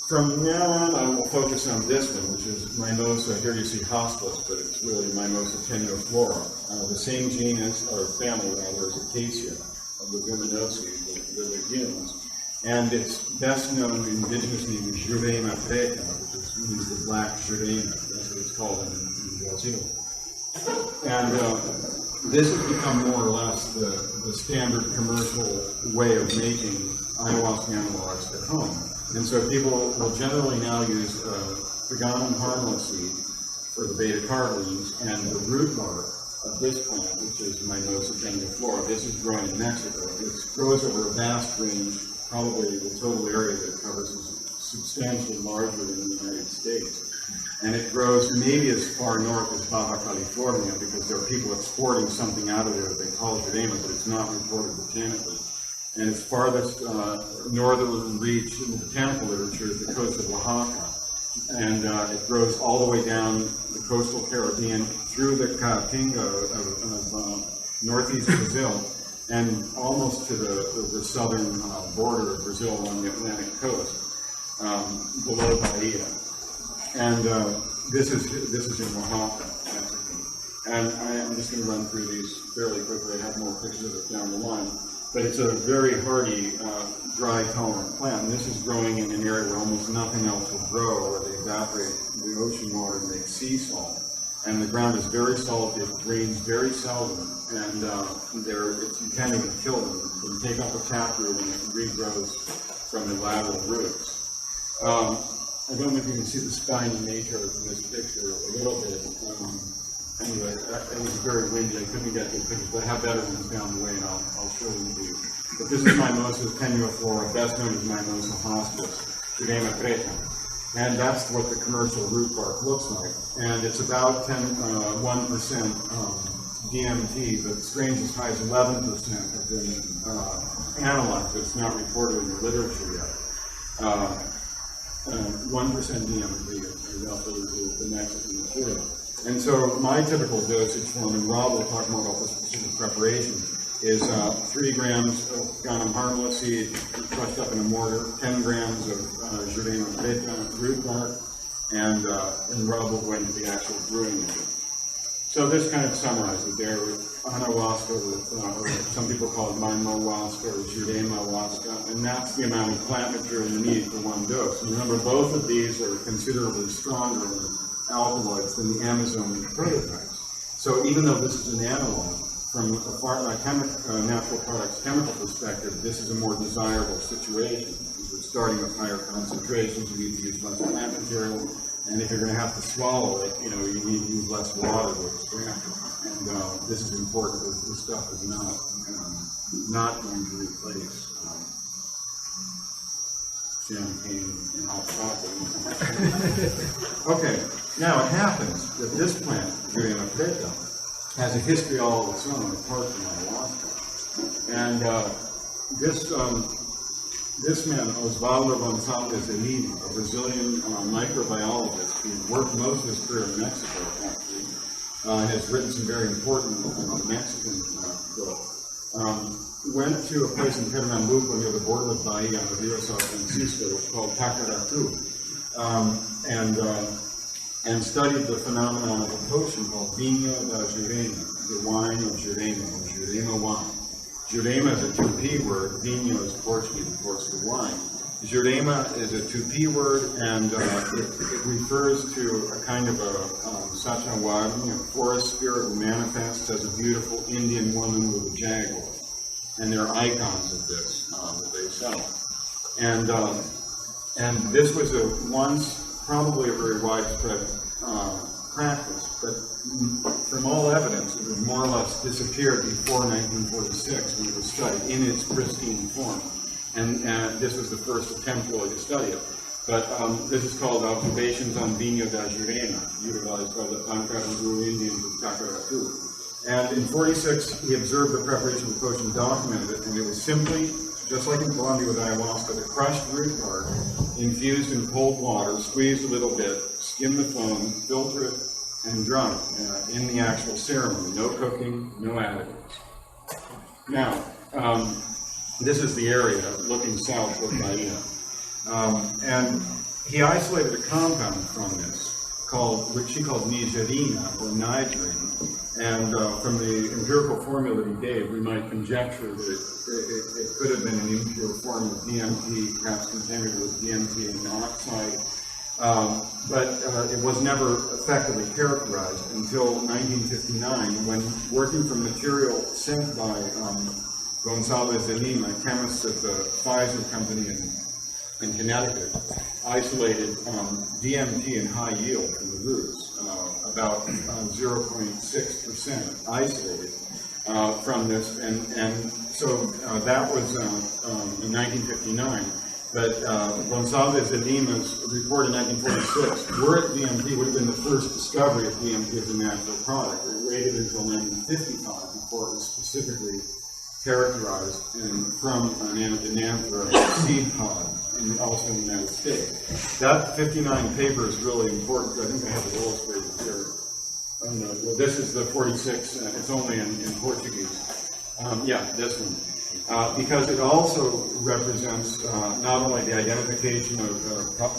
From now on, I will focus on this one, which is Mimosa. Here you see Hospis, but it's really Mimosa tenuiflora. The same genus, or family rather, as Acacia of Leguminosae, the legumes. And its best known indigenous name is Jurema preta, which means the black Jurema. That's what it's called in Brazil. And this has become more or less the standard commercial way of making ayahuasca analogs at home. And so people will generally now use the Ganam harmless seed for the beta-carotene and the root bark of this plant, which is Mimosa grandiflora. This is grown in Mexico. It grows over a vast range, probably the total area that it covers is substantially larger than the United States. And it grows maybe as far north as Baja California, because there are people exporting something out of there that they call jurema, but it's not reported botanically. And its farthest northern reach in the botanical literature is the coast of Oaxaca. And it grows all the way down the coastal Caribbean through the Caatinga of northeast Brazil and almost to the southern border of Brazil along the Atlantic coast, below Bahia. And this is in Oaxaca, Mexico. And I'm just going to run through these fairly quickly. I have more pictures of it down the line. But it's a very hardy, dry-tolerant plant. And this is growing in an area where almost nothing else will grow, where they evaporate the ocean water and make sea salt. And the ground is very salty. It rains very seldom. And you can't even kill them. You can take up a taproot and it regrows from the lateral roots. I don't know if you can see the spiny nature of this picture a little bit. Anyway, it was very windy. I couldn't get good pictures, but I have better ones down the way, and I'll show them to you. But this is Mimosa tenuiflora, best known as Mimosa hostilis, Jurema preta. And that's what the commercial root bark looks like. And it's about 1% DMT, but strains as high as 11% have been analyzed, but it's not reported in the literature yet. 1% DMT is also the Mexican material. And so my typical dosage form, and Rob will talk more about the specific preparation, is 3 grams of Ganam harmless seed crushed up in a mortar, 10 grams of Jurema preta root bark, and Rob will go into the actual brewing of it. So this kind of summarizes there with Ayahuasca, or some people call it Mimohuasca or Jurema-huasca, and that's the amount of plant material you need for one dose. And remember, both of these are considerably stronger alkaloids than the Amazon prototypes. So even though this is an analog, from a natural products chemical perspective, this is a more desirable situation. Because we're starting with higher concentrations, you need to use less plant material, and if you're going to have to swallow it, you need to use less water to extract it. And this is important because this stuff is not going to replace champagne and hot chocolate. Okay, now it happens that this plant, Jurema preta, has a history all of its own apart from ayahuasca. And this man, Osvaldo Gonzalez Elini, a Brazilian microbiologist who worked most of his career in Mexico, actually, has written some very important Mexican books. Went to a place in Pernambuco near the border with Bahia on the Rio San Francisco called Tacaratu, and studied the phenomenon of a potion called Vinho da Jurema, the wine of Jurema, or Jurema wine. Jurema is a Tupi word, Vinho is Portuguese, of course, for wine. Jurema is a Tupi word, and it refers to a kind of a Sachawari, a forest spirit who manifests as a beautiful Indian woman with a jaguar. And there are icons of this that they sell. And this was once probably a very widespread practice, but from all evidence, it was more or less disappeared before 1946 when it was studied in its pristine form. And this was the first attempt really to study it. But this is called Observations on Vinho da Jurema, utilized by the Palenque Indians of Tacaratu. And in 46, he observed the preparation of the potion, documented it, and it was simply, just like in Colombia with ayahuasca, the crushed root bark, infused in cold water, squeezed a little bit, skim the foam, filter it, and drunk in the actual ceremony. No cooking, no additives. Now, this is the area looking south of Bahia. And he isolated a compound from this, which he called nigerina, or nigerine. And from the empirical formula that he gave, we might conjecture that it could have been an impure form of DMT, perhaps contaminated with DMT and oxide. But it was never effectively characterized until 1959, when working from material sent by Gonzalez de Lima, chemists at the Pfizer company in Connecticut, isolated DMT in high yield from the roots, about 0.6% isolated from this, and so that was in 1959. But Gonzalez de Lima's report in 1946, were it DMT, would have been the first discovery of DMT as a natural product. It waited until 1955 before it was specifically characterized from an ananthanthera seed pod, also in the United States. That 59 paper is really important. I think I have it illustrated here. Well, this is the 46. It's only in Portuguese. Yeah, this one. Because it also represents not only the identification of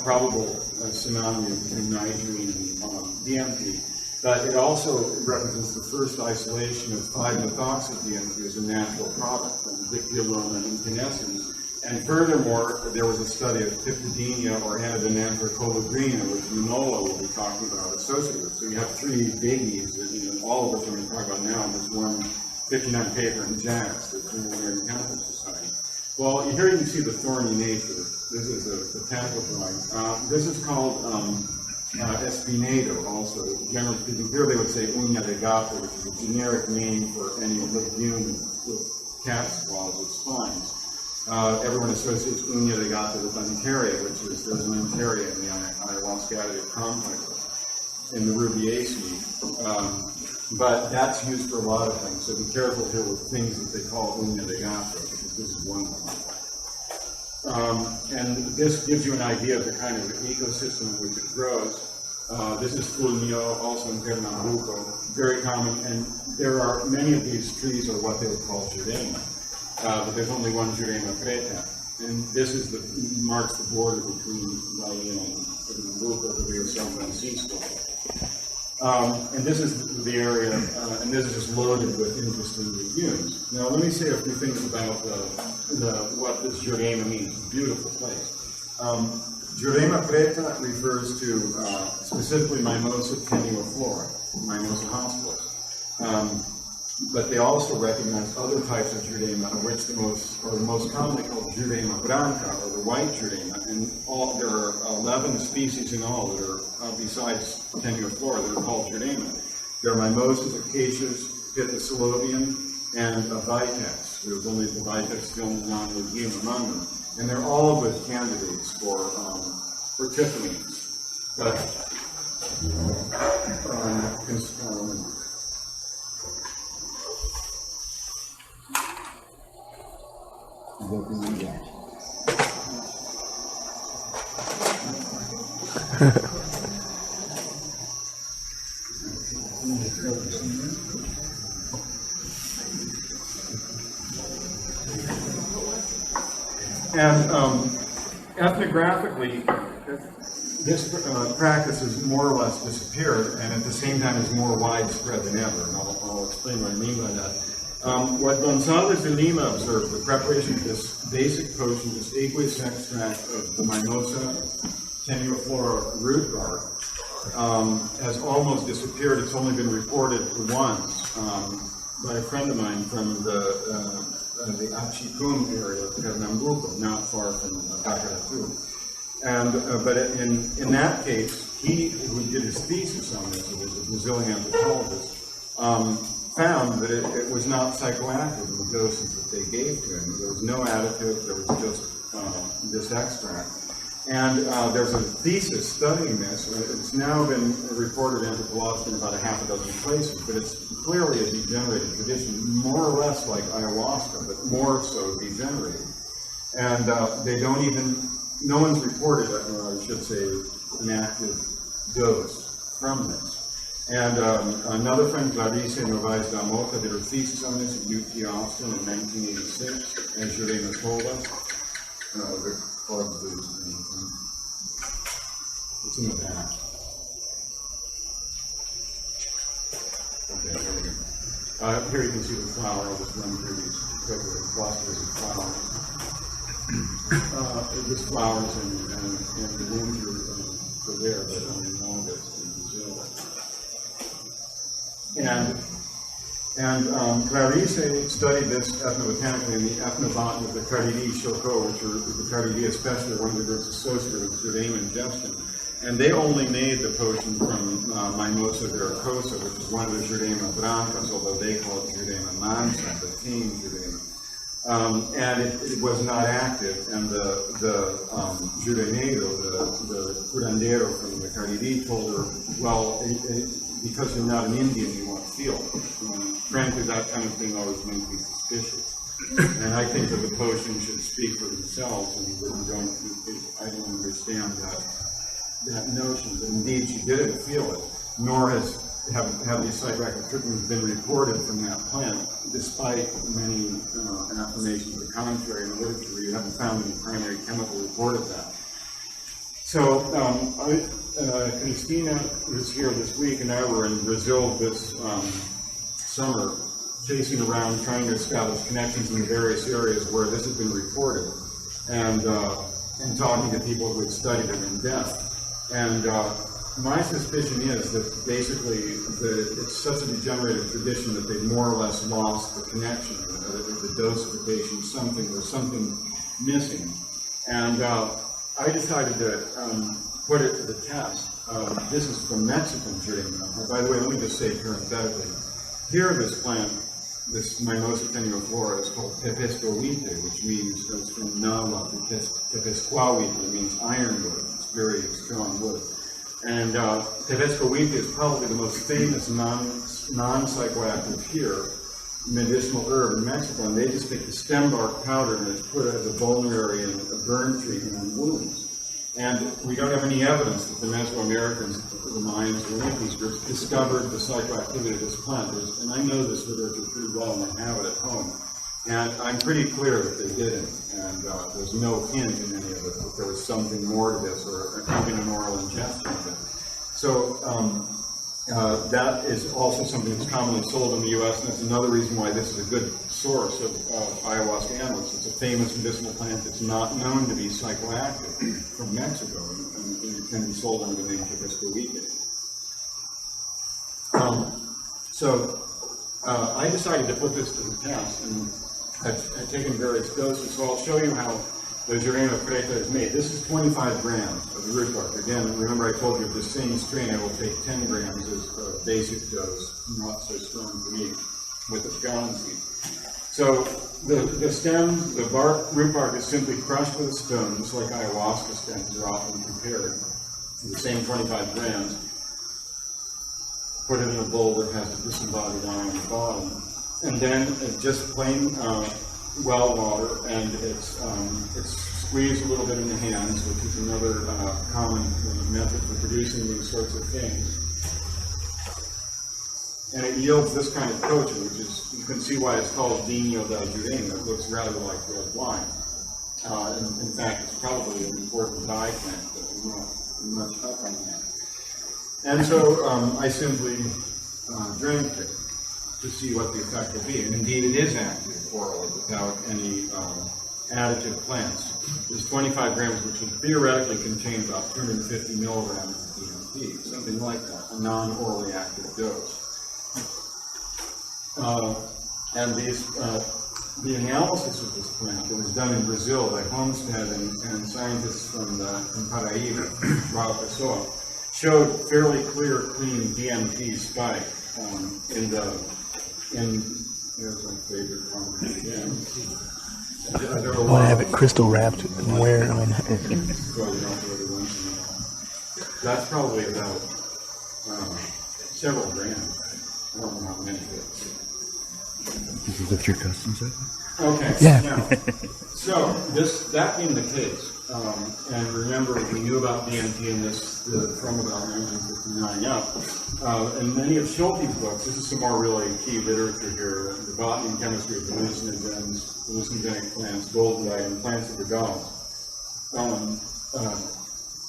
probable tsunami between nitrogen and DMT, but it also represents the first isolation of 5-methoxy-DMT as a natural product from dictyoloma and incanescence. And furthermore, there was a study of Piptidina or Anadenanthera colodrina, which Manola will be talking about associated with. So you have three biggies, that, all of which I'm going to talk about now in this one 59 paper in JACS, the Journal of the American Chemical Society. Well, here you can see the thorny nature. This is a botanical drawing. This is called espinato, also. Generally speaking, here they would say uña de gato, which is a generic name for any legume with cat's claws with spines. Everyone associates uña de gato with Antaria, which is, there's an Antaria in the Ayahuasca additive complex in the Rubiaceae. But that's used for a lot of things, so be careful here with things that they call uña de gato, because this is one of them. And this gives you an idea of the kind of ecosystem in which it grows. This is fulmio, also in Pernambuco, very common, and there are many of these trees are what they would call jurema, but there's only one jurema preta, and this is marks the border between Bahia and Pernambuco, the Rio San Francisco. And this is the area, and this is just loaded with interesting legumes. Now, let me say a few things about what this Jurema means. It's a beautiful place. Jurema preta refers to specifically Mimosa tenuiflora, Mimosa hostilis. But they also recognize other types of Jurema, of which the most commonly called Jurema branca, or the white Jurema, and there are 11 species in all that are, besides tenuiflora, that are called Jurema. There are mimosas, acacias, Pithisolobium, and a vitex. There's only the vitex still non-legume among them. And they're all good candidates for tiffany's. But And ethnographically, this practice has more or less disappeared, and at the same time is more widespread than ever, and I'll explain what I mean by that. What Gonzalez de Lima observed, the preparation of this basic potion, this aqueous extract of the Mimosa tenuiflora root bark, has almost disappeared. It's only been reported once by a friend of mine from the Achikun area of Pernambuco, not far from Pacaratu. And but in that case, he who did his thesis on this, who was a Brazilian anthropologist, found that it was not psychoactive in the doses that they gave to him. There was no additive, there was just this extract. And there's a thesis studying this. It's now been reported anthropologically in about a half a dozen places, but it's clearly a degenerated tradition, more or less like ayahuasca, but more so degenerated. And they don't even, no one's reported, or I should say, an active dose from this. And another friend, Clarice Novaes da Mota, did her thesis on this at UT Austin in 1986, as Jurema told us. It's in the back. Okay, there we go. Here you can see the flower. I'll just run through these quickly. Clusters of flowers. This flowers and the winter for there, but only Maldives in Brazil. And Clarice studied this ethnobotanically in the ethnobotany of the Cariri Chocó, which are the Cariri especially one of the groups associated with Jurema ingestion. And they only made the potion from Mimosa verrucosa, which is one of the Jurema brancas, although they call it Jurema mansa, the tame Jurema. And it was not active, and the Jureneiro, the curandero from the Cariri, told her, well, because you're not an Indian, you won't feel it. Frankly, that kind of thing always makes me suspicious. And I think that the potion should speak for themselves, and I don't understand that notion. But indeed, she didn't feel it, nor have these psychoactive terpenes been reported from that plant, despite many affirmations to the contrary in the literature where you haven't found any primary chemical report of that. So, Christina was here this week, and I were in Brazil this summer, chasing around, trying to establish connections in the various areas where this has been reported, and talking to people who had studied it in depth. And my suspicion is that basically it's such a degenerative tradition that they've more or less lost the connection, the dosification, there's something missing. And I decided to put it to the test. This is from Mexican Jurema. By the way, let me just say parenthetically, here this plant, this Mimosa tenuiflora, is called tepescohuite, which means, it's from Nahuatl, tepescohuite, it means ironwood. It's very strong wood. And tepescohuite is probably the most famous non-psychoactive here, medicinal herb in Mexico, and they just take the stem bark powder and it's put as a vulnerary and a burn treatment on wounds. And we don't have any evidence that the Mesoamericans, the Mayans, or any of these groups discovered the psychoactivity of this plant. And I know this literature pretty well, and I have it at home. And I'm pretty clear that they didn't. And there's no hint in any of it that there was something more to this, or even an oral ingestion of it. So that is also something that's commonly sold in the U.S., and that's another reason why this is a good source of ayahuasca animals. It's a famous medicinal plant that's not known to be psychoactive from Mexico, and it can be sold under the name tepescohuite. I decided to put this to the test, and I've taken various doses, so I'll show you how the Jurema preta is made. This is 25 grams of the root bark. Again, remember I told you of the same strain, I will take 10 grams as a basic dose, not so strong for me, with the pecan seed. So the stem, the bark, root bark is simply crushed with a stone, just like ayahuasca stems are often prepared. The same 25 grams. Put it in a bowl that has the disembodied iron on the bottom. And then just plain well water, and it's squeezed a little bit in the hands, which is another common method for producing these sorts of things. And it yields this kind of potion, which is, you can see why it's called Vinho da Jurema. It looks rather like red wine. In fact, it's probably an important dye plant, but we're not up on that. And so I simply drank it to see what the effect will be. And indeed, it is active orally without any additive plants. There's 25 grams, which would theoretically contain about 250 milligrams of DMT, something like that, a non-orally active dose. And the analysis of this plant that was done in Brazil by Homestead and scientists from Paraíba, João Pessoa, showed fairly clear, clean DMT spike here's my favorite one again. I want to have it crystal wrapped and wear it on. That's probably about several grams. I don't know how many bits. Is that your custom set? Okay. Yeah. Now, so that being the case, and remember we knew about DMT in this from about 1959 up, and many of Schulte's books. This is some more really key literature here: the botany and chemistry of hallucinogens, hallucinogenic plants, goldenite, and plants of the gods.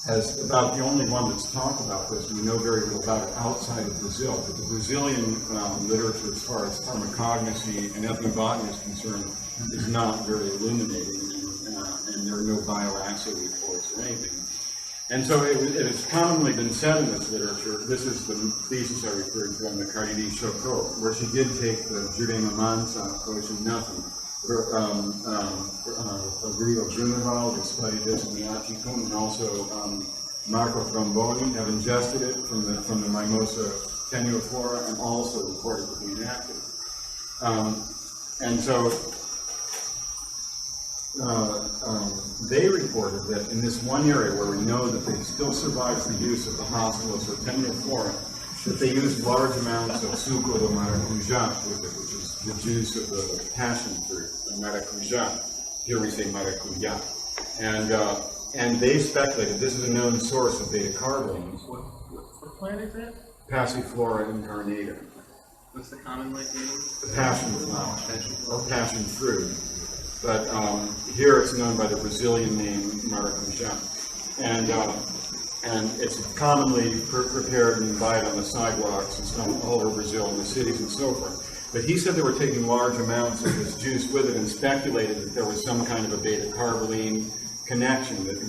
As about the only one that's talked about this, we know very little about it outside of Brazil. But the Brazilian literature, as far as pharmacognosy and ethnobotany is concerned, is not very illuminating, and there are no bioassay reports or anything. And so it has commonly been said in this literature, this is the thesis I referred to on the Caridi Choco, where she did take the Jurema Mansa potion, nothing. Rodrigo Bruneval, who studied this in the Achicum, and also Marco Tromboni have ingested it from the Mimosa tenuiflora and also reported to be inactive. And so they reported that in this one area where we know that they still survives the use of the hospitals or tenuiflora, that they used large amounts of suco de maracujá with it, which is the juice of the passion fruit, the maracujá. Here we say maracujá. And they speculated, this is a known source of beta-carbolines. What plant is that? Passiflora incarnata. What's the common like name? The passion flower, or passion fruit. But here it's known by the Brazilian name maracujá. And it's commonly prepared and buy it on the sidewalks and stuff all over Brazil in the cities and so forth. But he said they were taking large amounts of this juice with it and speculated that there was some kind of a beta-carboline connection, that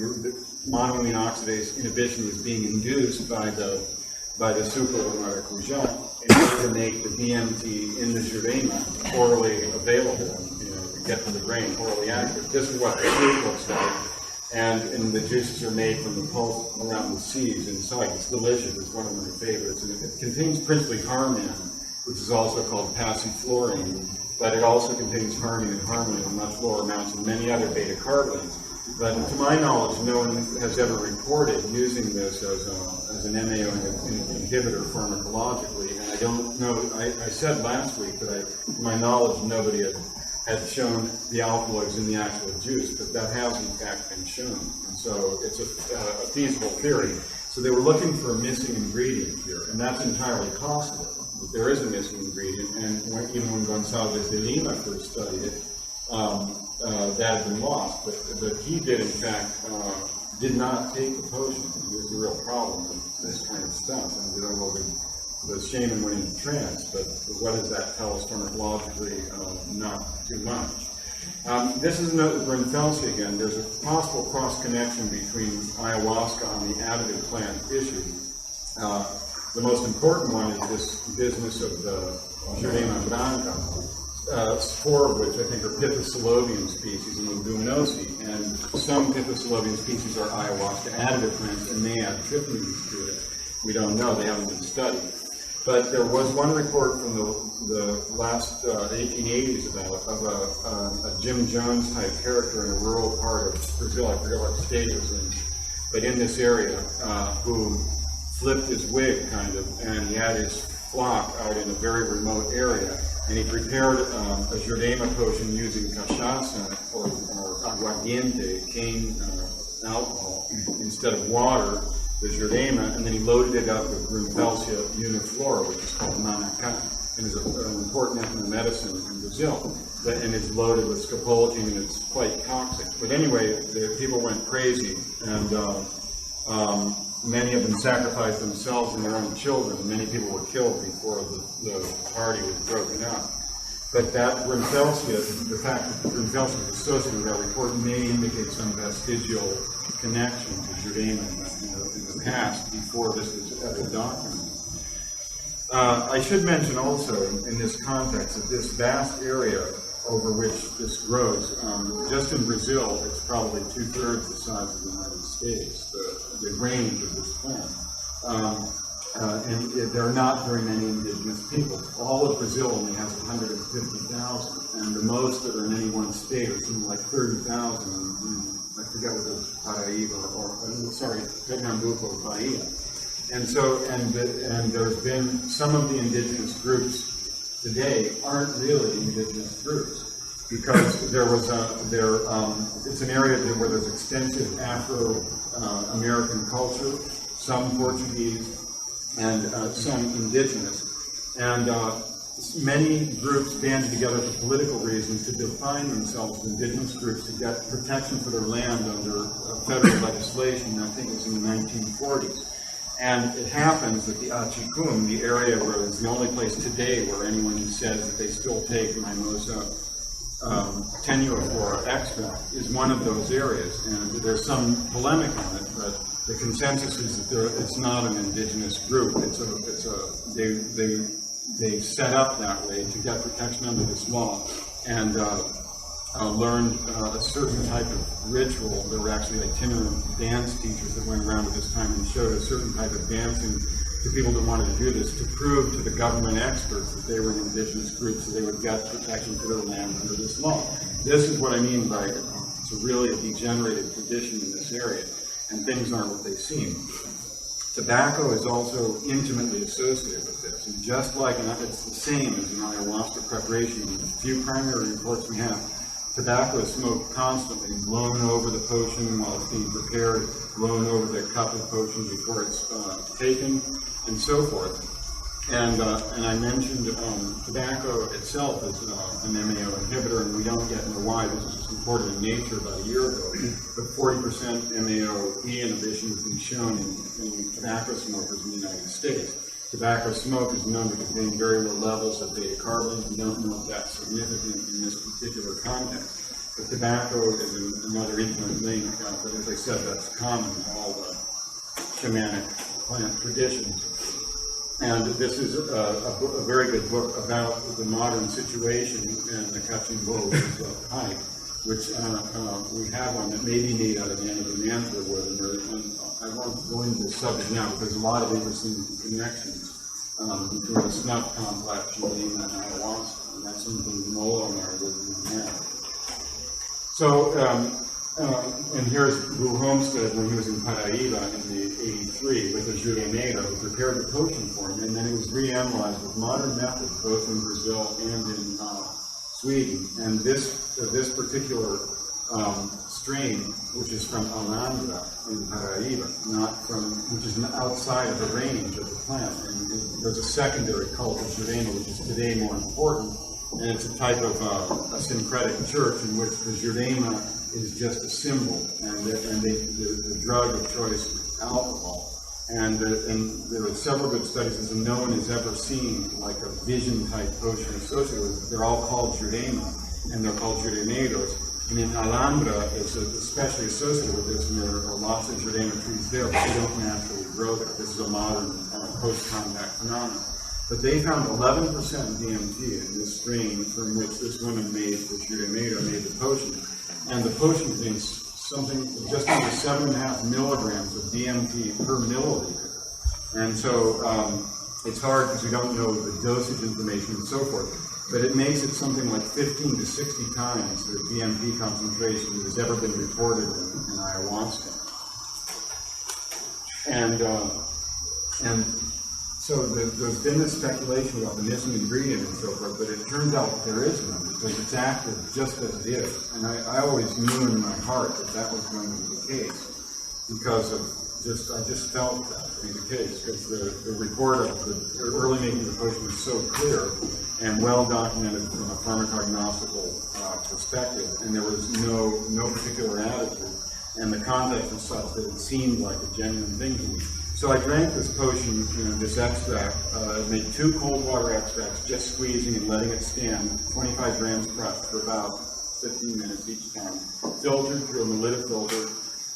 monoamine oxidase inhibition was being induced by the suco of maracujá in order to make the DMT in the jurema orally available, to get to the brain, orally active. This is what the fruit looks like. And the juices are made from the pulp around the seeds inside. It's delicious. It's one of my favorites. And it contains principally harmine, which is also called passiflorine, but it also contains harmine and harmine in much lower amounts than many other beta-carbolines. But to my knowledge, no one has ever reported using this as an MAO inhibitor pharmacologically. And I don't know, I said last week that to my knowledge, nobody had shown the alkaloids in the actual juice, but that has in fact been shown. And so it's a feasible theory. So they were looking for a missing ingredient here, and that's entirely possible. But there is a missing ingredient, and even when Gonçalves de Lima first studied it, that had been lost. But he did, in fact, did not take the potion. It was a real problem with this kind of stuff. And the shaman went into trance, but what does that tell us pharmacologically? Not too much. This is another Brunfelsia again. There's a possible cross-connection between ayahuasca on the additive plant issue. The most important one is this business of the Jurema branca, 4 of which I think are Pithecellobium species and Leguminosae, and some Pithecellobium species are ayahuasca additive plants and may add tryptamines to it. We don't know, they haven't been studied. But there was one report from the last 1880s of a Jim Jones type character in a rural part of Brazil, I forget what state it was in, but in this area, who flipped his wig kind of, and he had his flock out in a very remote area, and he prepared a Jurema potion using cachaça or aguardiente, cane alcohol, instead of water, the Jurema, and then he loaded it up with Brunfelsia uniflora, which is called manacá, and is an important ethnomedicine in Brazil, and it's loaded with scopolamine, and it's quite toxic. But anyway, the people went crazy, and many of them sacrificed themselves and their own children, and many people were killed before the party was broken up. But that Brunfelsia, the fact that Brunfelsia is associated with that report may indicate some vestigial connection to Jurema in the past before this was ever documented. I should mention also in this context that this vast area over which this grows, just in Brazil, it's probably 2/3 the size of the United States, the range of this plant. And there are not very many indigenous people. All of Brazil only has 150,000, and the most that are in any one state are something like 30,000. I forget what it was, Paraíba, Pernambuco or Bahia. And so, and there's been some of the indigenous groups today aren't really indigenous groups, because it's an area where there's extensive Afro-American culture, some Portuguese, and some indigenous. And many groups banded together for political reasons to define themselves as indigenous groups to get protection for their land under federal legislation. I think it was in the 1940s. And it happens that the Achicum, the area where it's the only place today where anyone says that they still take Mimosa tenuiflora extract, is one of those areas. And there's some polemic on it, but the consensus is that it's not an indigenous group. They set up that way to get protection under this law, and learned a certain type of ritual. There were actually itinerant dance teachers that went around at this time and showed a certain type of dancing to people that wanted to do this, to prove to the government experts that they were an indigenous group, so they would get protection for their land under this law. This is what I mean by it's really a degenerated tradition in this area, and things aren't what they seem. Tobacco is also intimately associated with this, and just like it's the same as an ayahuasca preparation. The few primary reports we have, tobacco is smoked constantly, blown over the potion while it's being prepared, blown over the cup of potion before it's taken, and so forth. And I mentioned tobacco itself is an MAO inhibitor, and we don't yet know why. This was just reported in Nature about a year ago. But 40% MAO-E inhibition has been shown in tobacco smokers in the United States. Tobacco smoke is known to contain very low levels of beta carotene. We don't know if that's significant in this particular context. But tobacco is another intimate link, but as I said, that's common in all the shamanic plant traditions. And this is a very good book about the modern situation in the Kachin Bowl pipe, which we have one that may be made out of antimantra wood. And I won't go into the subject now, but there's a lot of interesting connections between the snuff complex, Judema, and ayahuasca, and that's something Molo and I are working on now. So, and here's Lou Homestead when he was in Paraíba in the 83 with a Juremeda who prepared the potion for him, and then it was reanalyzed with modern methods both in Brazil and in Sweden. And this particular strain, which is from Alhambra in Paraíba, which is outside of the range of the plant, and there's a secondary cult of Jurema, which is today more important, and it's a type of a syncretic church in which the Jurema is just a symbol, and the drug of choice is alcohol. And there are several good studies, and no one has ever seen like a vision-type potion associated with it. They're all called Jurema, and they're called Juremedos. And in Alhambra, it's especially associated with this, and there are lots of Jurema trees there, but they don't naturally grow there. This is a modern post-contact phenomenon. But they found 11% DMT in this strain from which this woman made the Juremeda, made the potion. And the potion contains something just under 7.5 milligrams of DMT per milliliter. And so it's hard because we don't know the dosage information and so forth. But it makes it something like 15 to 60 times the DMT concentration that has ever been reported in ayahuasca. And so there's been this speculation about the missing ingredient and so forth, but it turns out there is none because it's active just as it is. And I always knew in my heart that was going to be the case because of I just felt that to be the case because the report of the early making of the potion was so clear and well documented from a pharmacognostical perspective, and there was no particular attitude, and the context was such that it seemed like a genuine thing to me. So I drank this potion, this extract, made 2 cold water extracts, just squeezing and letting it stand, 25 grams crushed for about 15 minutes each time, filtered through a Melita filter,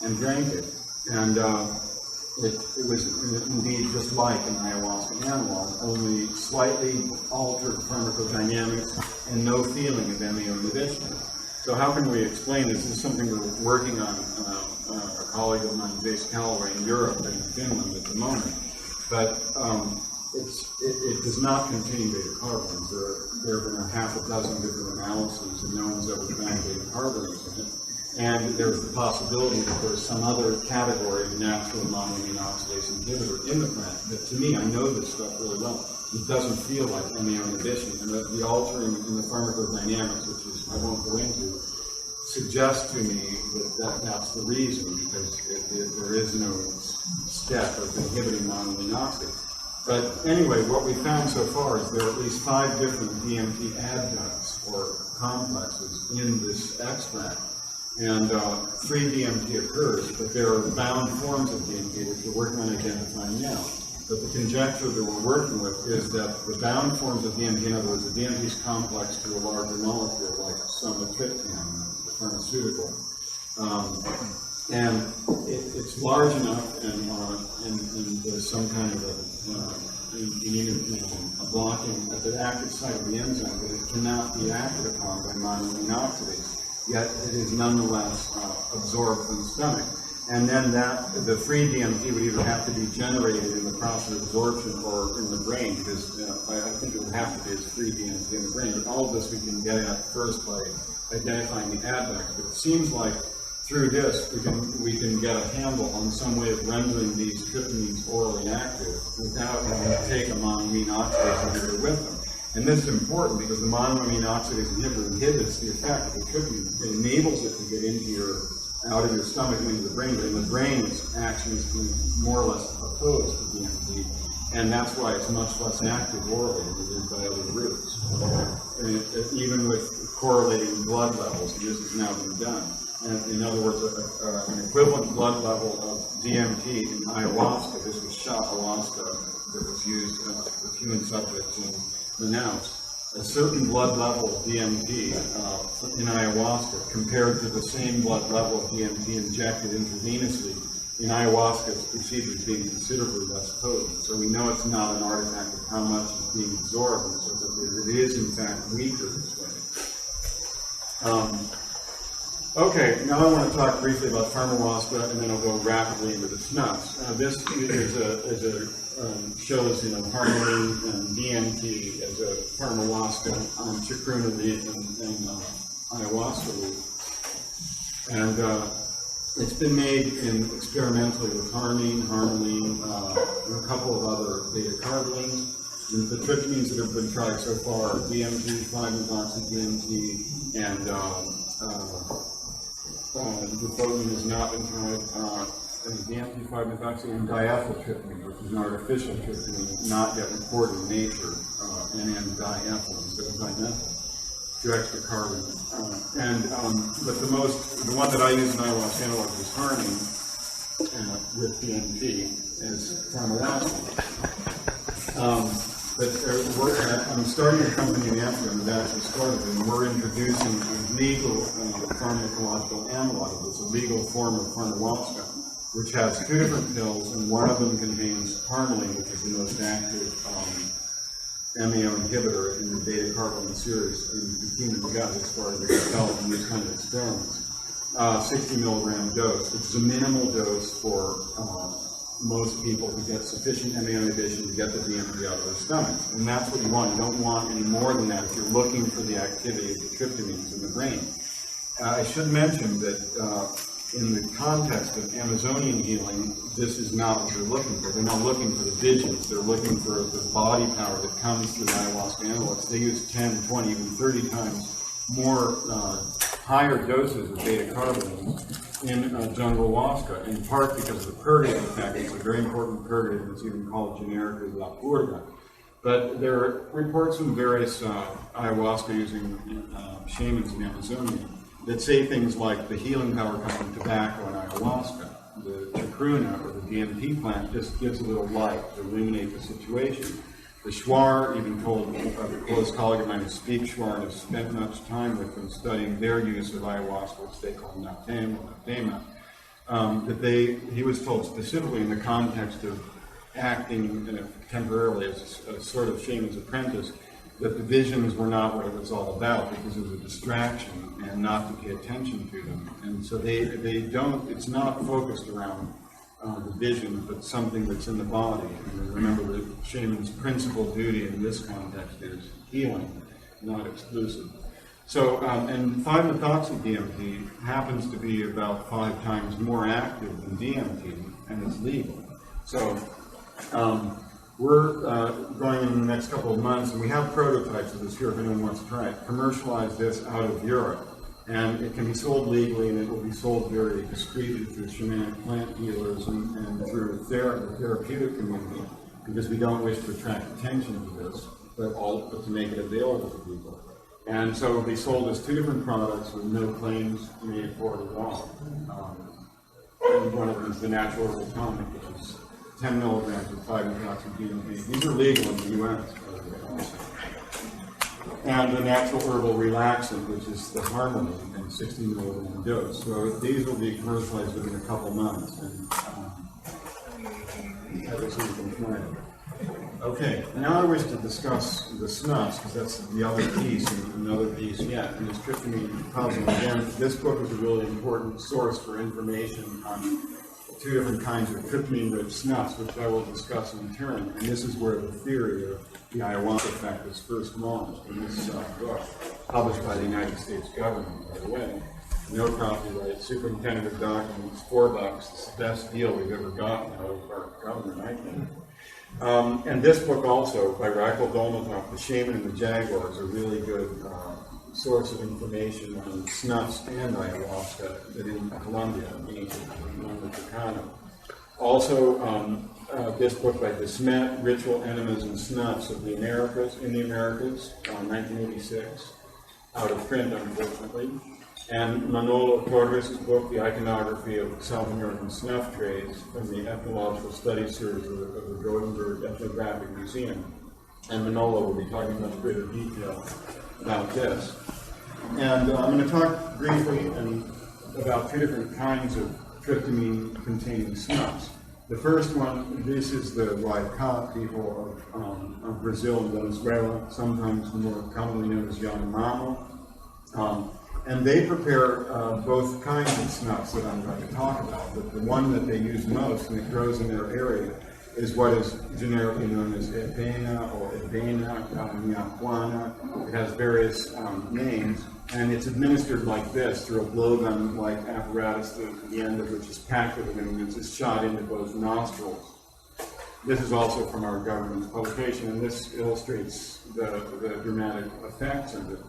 and drank it. And it was indeed just like an ayahuasca analog, only slightly altered pharmacodynamics and no feeling of MAO inhibition. So how can we explain this? This is something we're working on. A colleague of mine, Jace Calloway, in Europe and in Finland at the moment. But it does not contain beta carotene. There have been a half a dozen different analyses, and no one's ever found beta carotene in it. And there's the possibility that there's some other category of natural monoamine oxidase inhibitor in the plant. But to me, I know this stuff really well. It doesn't feel like MAO inhibition. And the altering in the pharmacodynamics, which I won't go into, suggests to me that that's the reason, because there is no step of inhibiting monoamine oxidase. But anyway, what we found so far is there are at least 5 different DMT adjuncts or complexes in this extract. And 3 DMT occurs, but there are bound forms of DMT which we're working on identifying now. But the conjecture that we're working with is that the bound forms of DMT, in other words, the DMT is complex to a larger molecule like somatriptan, the pharmaceutical. And it's large enough and there's some kind of a blocking at the active site of the enzyme, but it cannot be acted upon by monoamine oxidase. Yet it is nonetheless absorbed from the stomach. And then the free DMT would either have to be generated in the process of absorption or in the brain, because I think it would have to be as free DMT in the brain. But all of this we can get at first by identifying the adducts. But it seems like through this we can get a handle on some way of rendering these tryptamines orally active without having to take a monoamine oxidase inhibitor with them. And this is important because the monoamine oxidase inhibitor inhibits the effect of the tryptamine. It enables it to get out of your stomach and into the brain, but in the brain its action is more or less opposed to DMT, and that's why it's much less active orally than it is by other routes. And even with correlating blood levels, and this has now been done. And in other words, an equivalent blood level of DMT in ayahuasca, this was ayahuasca that was used with human subjects in Manaus. A certain blood level of DMT in ayahuasca compared to the same blood level of DMT injected intravenously in ayahuasca's procedures being considerably less potent. So we know it's not an artifact of how much is being absorbed, so that it is in fact weaker this way. Okay, now I want to talk briefly about pharmahuasca, and then I'll go rapidly into the snuffs. This shows harmony and DMT as a pharmahuasca, chacruna leaf, and ayahuasca leaf. And it's been made experimentally with harmine, and a couple of other beta-carbolines. And the tryptamines that have been tried so far are DMT, 5-methoxy-DMT, and the has not been tried. DMT, 5-methoxy, and diethyltryptamine, which is an artificial tryptamine not yet reported in nature, and diethyl instead of dimethyl, 2 extra carbons. But the one that I use in ayahuasca analogs is harmine with DMT as pharmahuasca. I'm starting a company in Amsterdam that actually started, and we're introducing a legal pharmacological analog. It's a legal form of pharmahuasca, which has 2 different pills, and one of them contains harmaline, which is the most active MAO inhibitor in the beta-carbolin series in the human gut as far as we can tell from these kind of experiments. 60 milligram dose, which is a minimal dose for most people to get sufficient MAO inhibition to get the DMT out of their stomachs. And that's what you want. You don't want any more than that if you're looking for the activity of the tryptamines in the brain. I should mention that in the context of Amazonian healing, this is not what they're looking for. They're not looking for the visions. They're looking for the body power that comes through ayahuasca analogs. They use 10, 20, even 30 times more higher doses of beta-carbolines in jungle huasca, in part because of the purgative effect. It's a very important purgative. It's even called generically la purga. But there are reports from various ayahuasca-using shamans in Amazonia that say things like the healing power comes from tobacco and ayahuasca. The chacruna, or the DMT plant, just gives a little light to illuminate the situation. The Shuar even told a close colleague of mine who speaks Shuar and has spent much time with them studying their use of ayahuasca, which they call natema, that he was told specifically in the context of acting temporarily as a sort of shaman's apprentice, that the visions were not what it was all about because it was a distraction and not to pay attention to them. And so it's not focused around the vision, but something that's in the body. And remember, the shaman's principal duty in this context is healing, not exclusive. So, and 5-methoxy-DMT happens to be about 5 times more active than DMT, and it's legal. So, we're going in the next couple of months, and we have prototypes of this here if anyone wants to try it, commercialize this out of Europe. And it can be sold legally, and it will be sold very discreetly through shamanic plant dealers and through the therapeutic community, because we don't wish to attract attention to this, but to make it available to people. And so it will be sold as 2 different products with no claims made for it at all. And one of them is the natural herbal tonic, which is 10 milligrams of 5-methoxy-DMT. These are legal in the U.S. and the natural herbal relaxant, which is the Harmony, in 60 milligram dose. So these will be commercialized within a couple months, and that was even planned. Okay, now I wish to discuss the snuffs, because that's the other piece, and another piece yet, and this tryptamine puzzle. Again, this book is a really important source for information on 2 different kinds of tryptamine-rich snuffs, which I will discuss in turn. And this is where the theory of the ayahuasca effect was first launched in this book, published by the United States government, by the way. No copyright, superintendent of documents, $4. It's the best deal we've ever gotten out of our government, I think. And this book also, by Raquel Dolmatov, The Shaman and the Jaguar, is a really good source of information on snuffs and ayahuasca in Colombia, in Chicano. Also, this book by Desmet, Ritual Enemas and Snuffs of the Americas, in the Americas, 1986, out of print, unfortunately. And Manolo Torres' book, The Iconography of South American Snuff Trades, from the Ethnological Studies Series of the Gothenburg Ethnographic Museum. And Manolo will be talking in much greater detail about this. And I'm going to talk briefly about 2 different kinds of tryptamine-containing snuffs. The first one, this is the Waika people of Brazil and Venezuela, sometimes more commonly known as Yanomamo. And they prepare both kinds of snuffs that I'm going to talk about. But the one that they use most, and it grows in their area, is what is generically known as ebena or ebena, nyapuana. It has various names, and it's administered like this through a blowgun-like apparatus, the end of which is packed with it, and it's shot into both nostrils. This is also from our government's publication, and this illustrates the dramatic effects of it.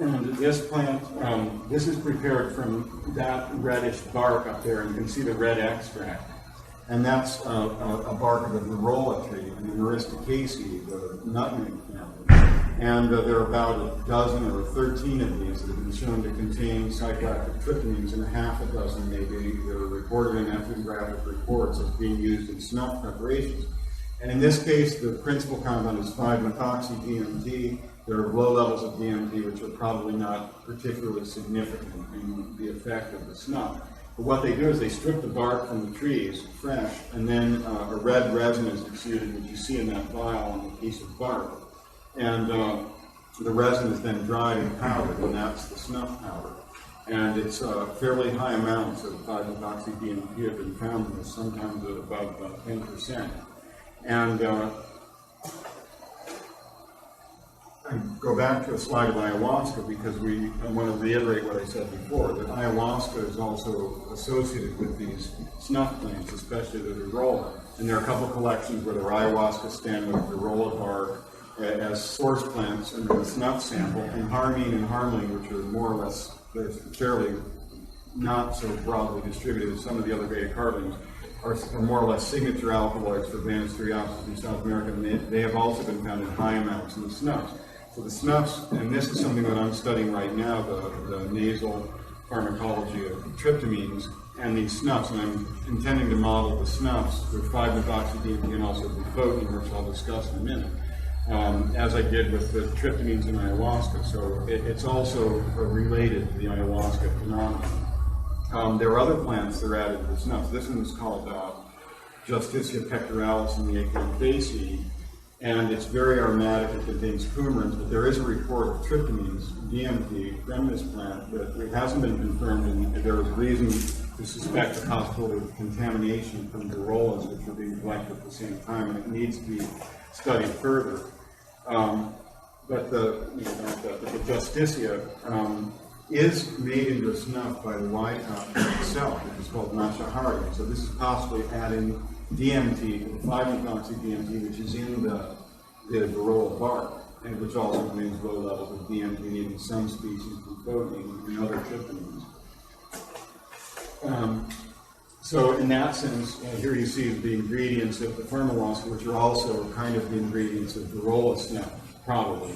And this plant, this is prepared from that reddish bark up there, and you can see the red extract. And that's a bark of the Varroa tree, and the Myristicaceae, the nutmeg family. And there are about a dozen or 13 of these that have been shown to contain psychoactive tryptamines, and a half a dozen maybe that are recorded in ethnographic reports as being used in snuff preparations. And in this case, the principal compound is 5-methoxy-DMT. There are low levels of DMT, which are probably not particularly significant in the effect of the snuff. But what they do is they strip the bark from the trees fresh, and then a red resin is exuded, which you see in that vial on the piece of bark. And the resin is then dried and powdered, and that's the snuff powder. And it's fairly high amounts of 5-methoxy-DMT have been found in this, sometimes at above 10%. And I go back to a slide of ayahuasca because I want to reiterate what I said before, that ayahuasca is also associated with these snuff plants, especially the Varroa. And there are a couple collections where the ayahuasca stand with Varroa bark as source plants and the snuff sample, and harmine and harmaline, which are more or less, they're fairly not so broadly distributed as some of the other beta carotenoids, are more or less signature alkaloids for Vanus three-opsis in South America, and they have also been found in high amounts in the snuffs. So the snuffs, and this is something that I'm studying right now, the nasal pharmacology of tryptamines and these snuffs, and I'm intending to model the snuffs with 5-methoxy-DMT and also bufotenin, which I'll discuss in a minute, as I did with the tryptamines in ayahuasca. So it's also related to the ayahuasca phenomenon. There are other plants that are added to the snuffs. This one is called Justicia pectoralis in the Acanthaceae, and it's very aromatic. It contains coumarins, but there is a report of tryptamines, DMT, from this plant, but it hasn't been confirmed, and there is reason to suspect the possibility of contamination from Varroas, which are being collected at the same time, and it needs to be studied further. But the Justicia is made into a snuff by the Waika itself, which is called Machahari. So this is possibly adding DMT, 5-methoxy-DMT, which is in the Varroa bark, and which also contains low levels of DMT in some species of bufotenin and other tryptamines. So in that sense, here you see the ingredients of the pharmacology, which are also kind of the ingredients of Varroa snuff, probably,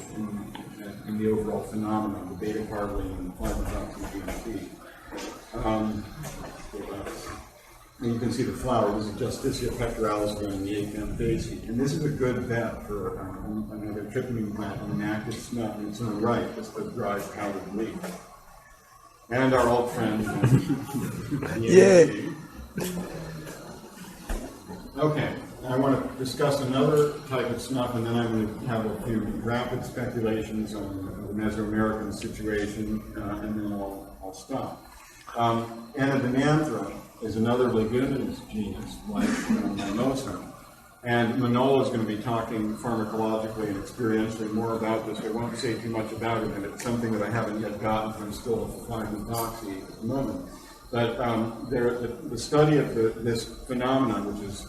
in the overall phenomenon, the beta-carotene and 5-methoxy-DMT. And you can see the flower. This is Justicia pectoralis growing the acanthaceae. And this is a good bet for another tryptamine plant in an active snuff in its own right, just a dry powdered leaf. And our old friend. Yeah. Okay, I want to discuss another type of snuff, and then I'm going to have a few rapid speculations on the Mesoamerican situation, and then I'll stop. Anadenanthera is another leguminous genus, like mimosa. And Manolo is going to be talking pharmacologically and experientially more about this. I won't say too much about it, and it's something that I haven't yet gotten from still flying epoxy at the moment. But the study of this phenomenon, which is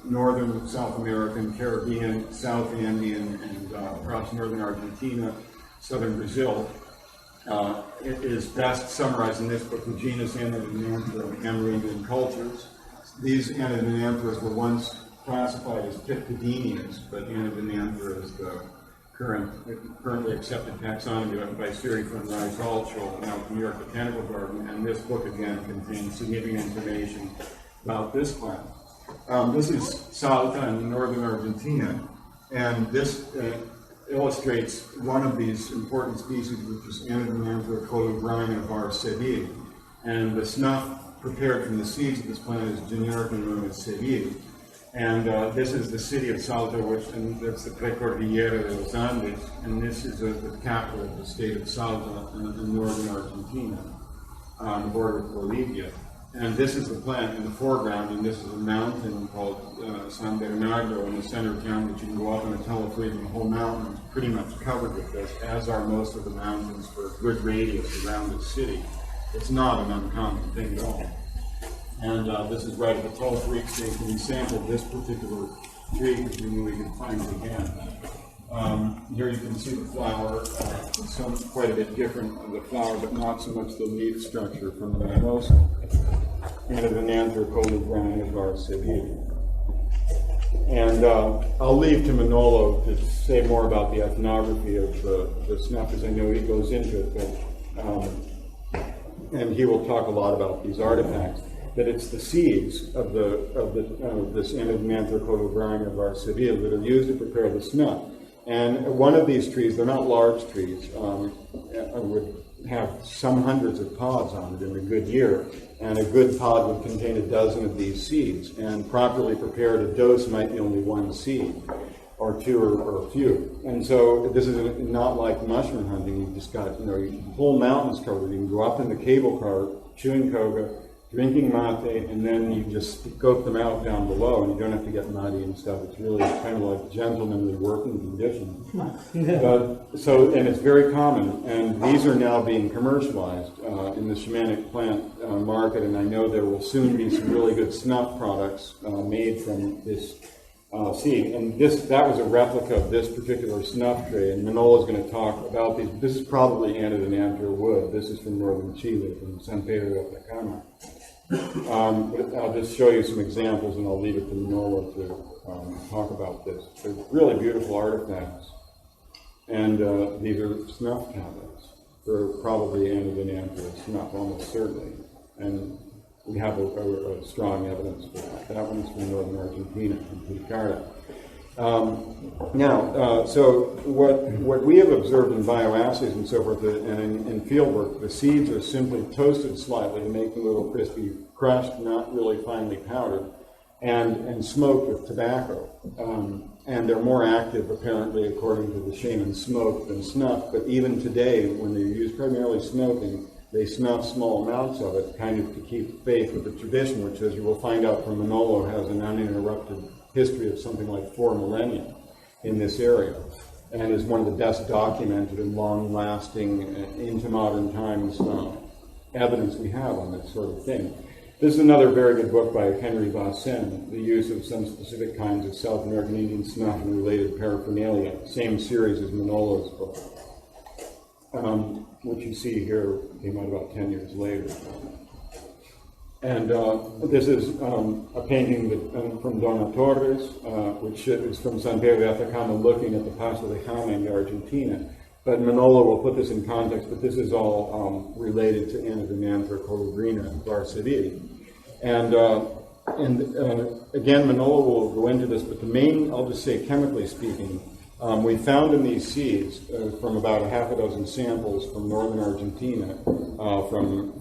northern South American, Caribbean, South Andean, and across northern Argentina, southern Brazil, it is best summarized in this book, the genus Anadenanthera Amerindian cultures. These Anadenantheras were once classified as Pictodinias, but Anadenanthera is the currently accepted taxonomy by Siri von Reis-Altschul, now at the New York Botanical Garden, and this book again contains significant information about this plant. This is Salta in northern Argentina, and this illustrates one of these important species, which is Anadenanthera colubrina var. Seville. And the snuff prepared from the seeds of this plant is generically known as Seville. And this is the city of Salta, and that's the Precordillera de los Andes, and this is the capital of the state of Salta in northern Argentina, on the border with Bolivia. And this is the plant in the foreground, and this is a mountain called San Bernardo in the center of town, which you can go up on a telefleet, and the whole mountain is pretty much covered with this, as are most of the mountains for a good radius around the city. It's not an uncommon thing at all. And this is right at the telefleet station. We sampled this particular tree because we knew we could find it again. Here you can see the flower. It's quite a bit different of the flower, but not so much the leaf structure from the mimosa. Anadenanthera colubrina var. Seville. And I'll leave to Manolo to say more about the ethnography of the snuff, because I know he goes into it, but, and he will talk a lot about these artifacts. That it's the seeds of this Anadenanthera colubrina var. Seville that are used to prepare the snuff. And one of these trees, they're not large trees, would have some hundreds of pods on it in a good year, and a good pod would contain a dozen of these seeds. And properly prepared, a dose might be only one seed, or two, or a few. And so this is not like mushroom hunting. You've just got, whole mountains covered. You can go up in the cable car, chewing coca, drinking mate, and then you just scope them out down below, and you don't have to get muddy and stuff. It's really kind of like gentlemanly working conditions. And it's very common, and these are now being commercialized in the shamanic plant market, and I know there will soon be some really good snuff products made from this seed. And that was a replica of this particular snuff tree, and Manolo is going to talk about these. This is probably Anadenanthera wood. This is from northern Chile, from San Pedro de Atacama. But I'll just show you some examples, and I'll leave it to Manolo to talk about this. They're really beautiful artifacts. And these are snuff tablets. They're probably Anadenanthera snuff, almost certainly. And we have a strong evidence for that. That one's from northern Argentina, from Picarda. So what we have observed in bioassays and so forth, and in field work, the seeds are simply toasted slightly to make them a little crispy, crushed, not really finely powdered, and smoked with tobacco. And they're more active, apparently, according to the shaman, smoke than snuff. But even today, when they're used primarily smoking, they snuff small amounts of it, kind of to keep faith with the tradition, which, as you will find out from Manolo, has an uninterrupted history of something like 4 millennia in this area, and is one of the best documented and long-lasting, into modern times, evidence we have on this sort of thing. This is another very good book by Henry Vassin, The Use of Some Specific Kinds of South American Indian Snuff and Related Paraphernalia, same series as Manolo's book, which you see here came out about 10 years later. And this is a painting from Dona Torres, which is from San Pedro de Atacama, looking at the Paso de Jama in Argentina. But Manolo will put this in context, but this is all related to Anadenanthera colubrina var. Seville. And Again, Manolo will go into this, but the main, I'll just say chemically speaking, we found in these seeds from about a half a dozen samples from northern Argentina, from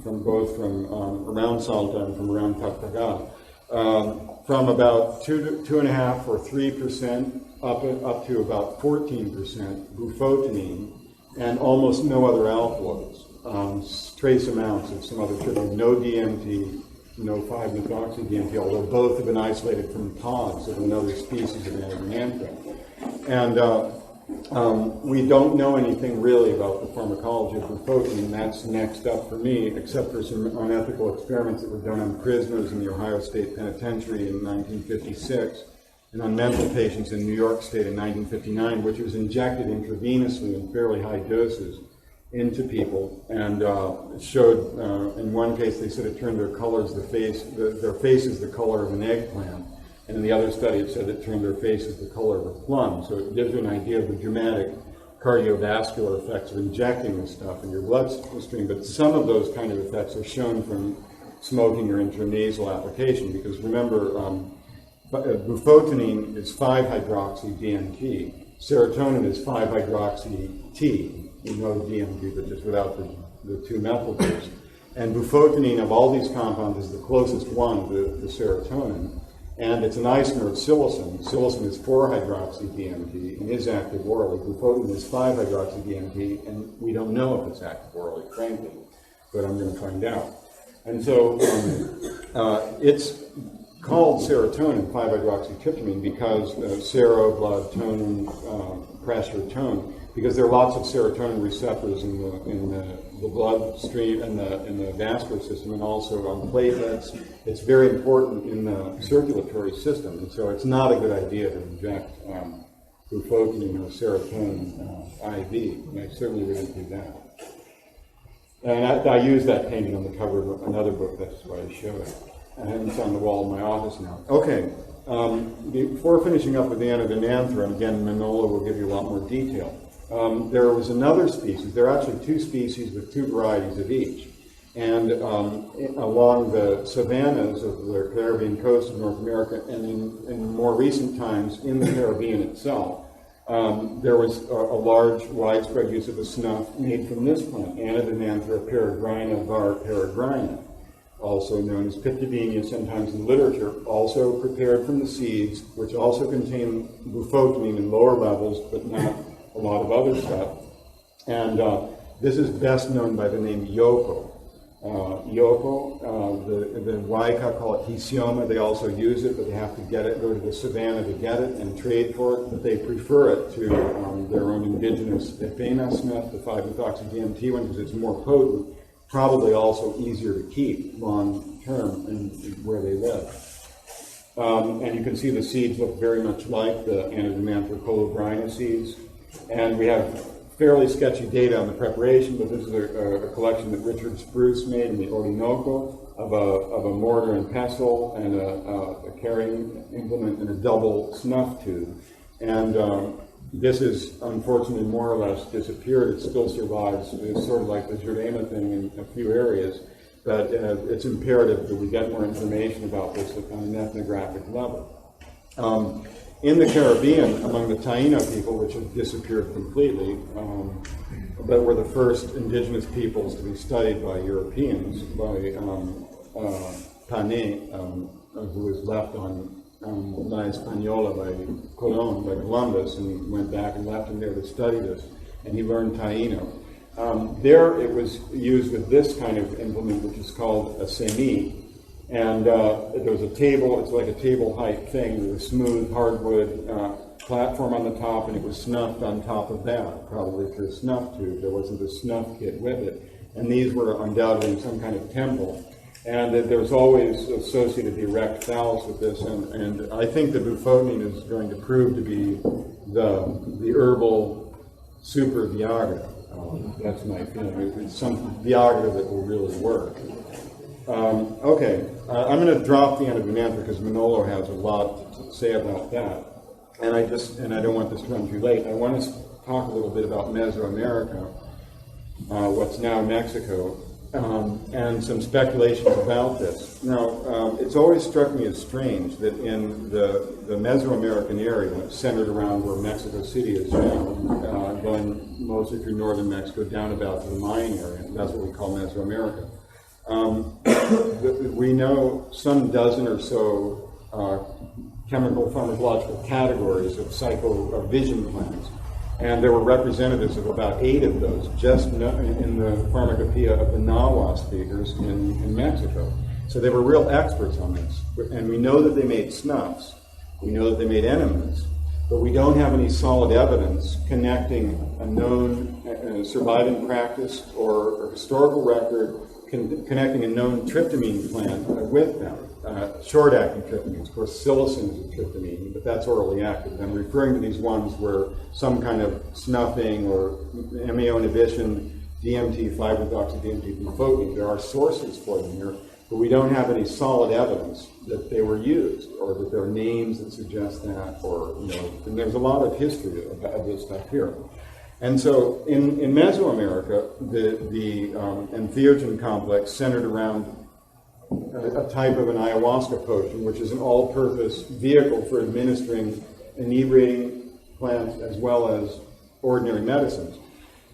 around Salta and from around Tartagal, from about 2.5 or 3% up to about 14% bufotenine, and almost no other alkaloids. Trace amounts of some other tryptamine, no DMT, no 5-methoxy-DMT, although both have been isolated from pods of another species of Anabanthera. And we don't know anything really about the pharmacology of bufotenine. That's next up for me, except for some unethical experiments that were done on prisoners in the Ohio State Penitentiary in 1956, and on mental patients in New York State in 1959, which was injected intravenously in fairly high doses into people, and showed, in one case they said it turned their faces the color of an eggplant, and in the other study it said it turned their faces the color of a plum. So it gives you an idea of the dramatic cardiovascular effects of injecting this stuff in your bloodstream, but some of those kind of effects are shown from smoking or intranasal application, because remember, bufotenine is 5-hydroxy-DMT, serotonin is 5-hydroxy-T, you know DMT, but just without the 2-methyl groups. And bufotenine of all these compounds is the closest one to serotonin. And it's an isomer of psilocin. Psilocin is 4-hydroxy-DMT and is active orally. Bufotenine is 5-hydroxy-DMT, and we don't know if it's active orally, frankly, but I'm going to find out. And so it's called serotonin, 5-hydroxytryptamine, because sero, blood, tonin, pressure, tone, because there are lots of serotonin receptors in the bloodstream and in the vascular system, and also on platelets. It's very important in the circulatory system, and so it's not a good idea to inject bufotenine or serotonin IV, and I certainly wouldn't do that. And I use that painting on the cover of another book, that's why I show it. And it's on the wall of my office now. Okay, before finishing up with the Anabanthera, again, Manolo will give you a lot more detail. There was another species. There are actually 2 species with 2 varieties of each. And along the savannas of the Caribbean coast of North America, and in more recent times in the Caribbean itself, there was a large, widespread use of a snuff made from this plant, Anabanthera peregrina var. Peregrina, also known as Pictadenia sometimes in literature, also prepared from the seeds, which also contain bufotenine in lower levels, but not a lot of other stuff. And this is best known by the name yopo. The Waika call it hisioma. They also use it, but they have to go to the savannah to get it and trade for it, but they prefer it to their own indigenous epena snuff, the 5-methoxy-DMT one, because it's more potent, probably also easier to keep long term in where they live. And you can see the seeds look very much like the Anabanthera colubrina seeds. And we have fairly sketchy data on the preparation, but this is a collection that Richard Spruce made in the Orinoco of a mortar and pestle and a carrying implement and a double snuff tube. And this is unfortunately more or less disappeared. It still survives. It's sort of like the Jurema thing in a few areas, but it's imperative that we get more information about this on an ethnographic level. In the Caribbean, among the Taino people, which have disappeared completely, but were the first indigenous peoples to be studied by Europeans, by Pané, who was left on La Española by Colón, by Columbus, and went back and left him there to study this, and he learned Taino. There it was used with this kind of implement, which is called a semi. And there was a table, it's like a table height thing with a smooth hardwood platform on the top, and it was snuffed on top of that, probably through a snuff tube. There wasn't a snuff kit with it. And these were undoubtedly in some kind of temple. And there was always associated the erect phallus with this, and I think the bufotenine is going to prove to be the herbal super Viagra. That's my feeling. It's some Viagra that will really work. Okay, I'm going to drop the Anabanthera because Manolo has a lot to say about that, and I don't want this to run too late. I want to talk a little bit about Mesoamerica, what's now Mexico, and some speculations about this. Now, it's always struck me as strange that in the Mesoamerican area, centered around where Mexico City is now, going mostly through northern Mexico down about to the Mayan area, that's what we call Mesoamerica. We know some dozen or so chemical pharmacological categories of vision plants. And there were representatives of about 8 of those just in the pharmacopoeia of the Nahua speakers in Mexico. So they were real experts on this. And we know that they made snuffs. We know that they made enemas. But we don't have any solid evidence connecting a known surviving practice or historical record connecting a known tryptamine plant with them. Short-acting tryptamines. Of course, psilocin is a tryptamine, but that's orally active. I'm referring to these ones where some kind of snuffing or MAO inhibition, DMT, 5-methoxy-DMT, bufotenine, there are sources for them here, but we don't have any solid evidence that they were used or that there are names that suggest that, or, and there's a lot of history of this stuff here. And so in Mesoamerica, the entheogen complex centered around a type of an ayahuasca potion, which is an all-purpose vehicle for administering inebriating plants as well as ordinary medicines.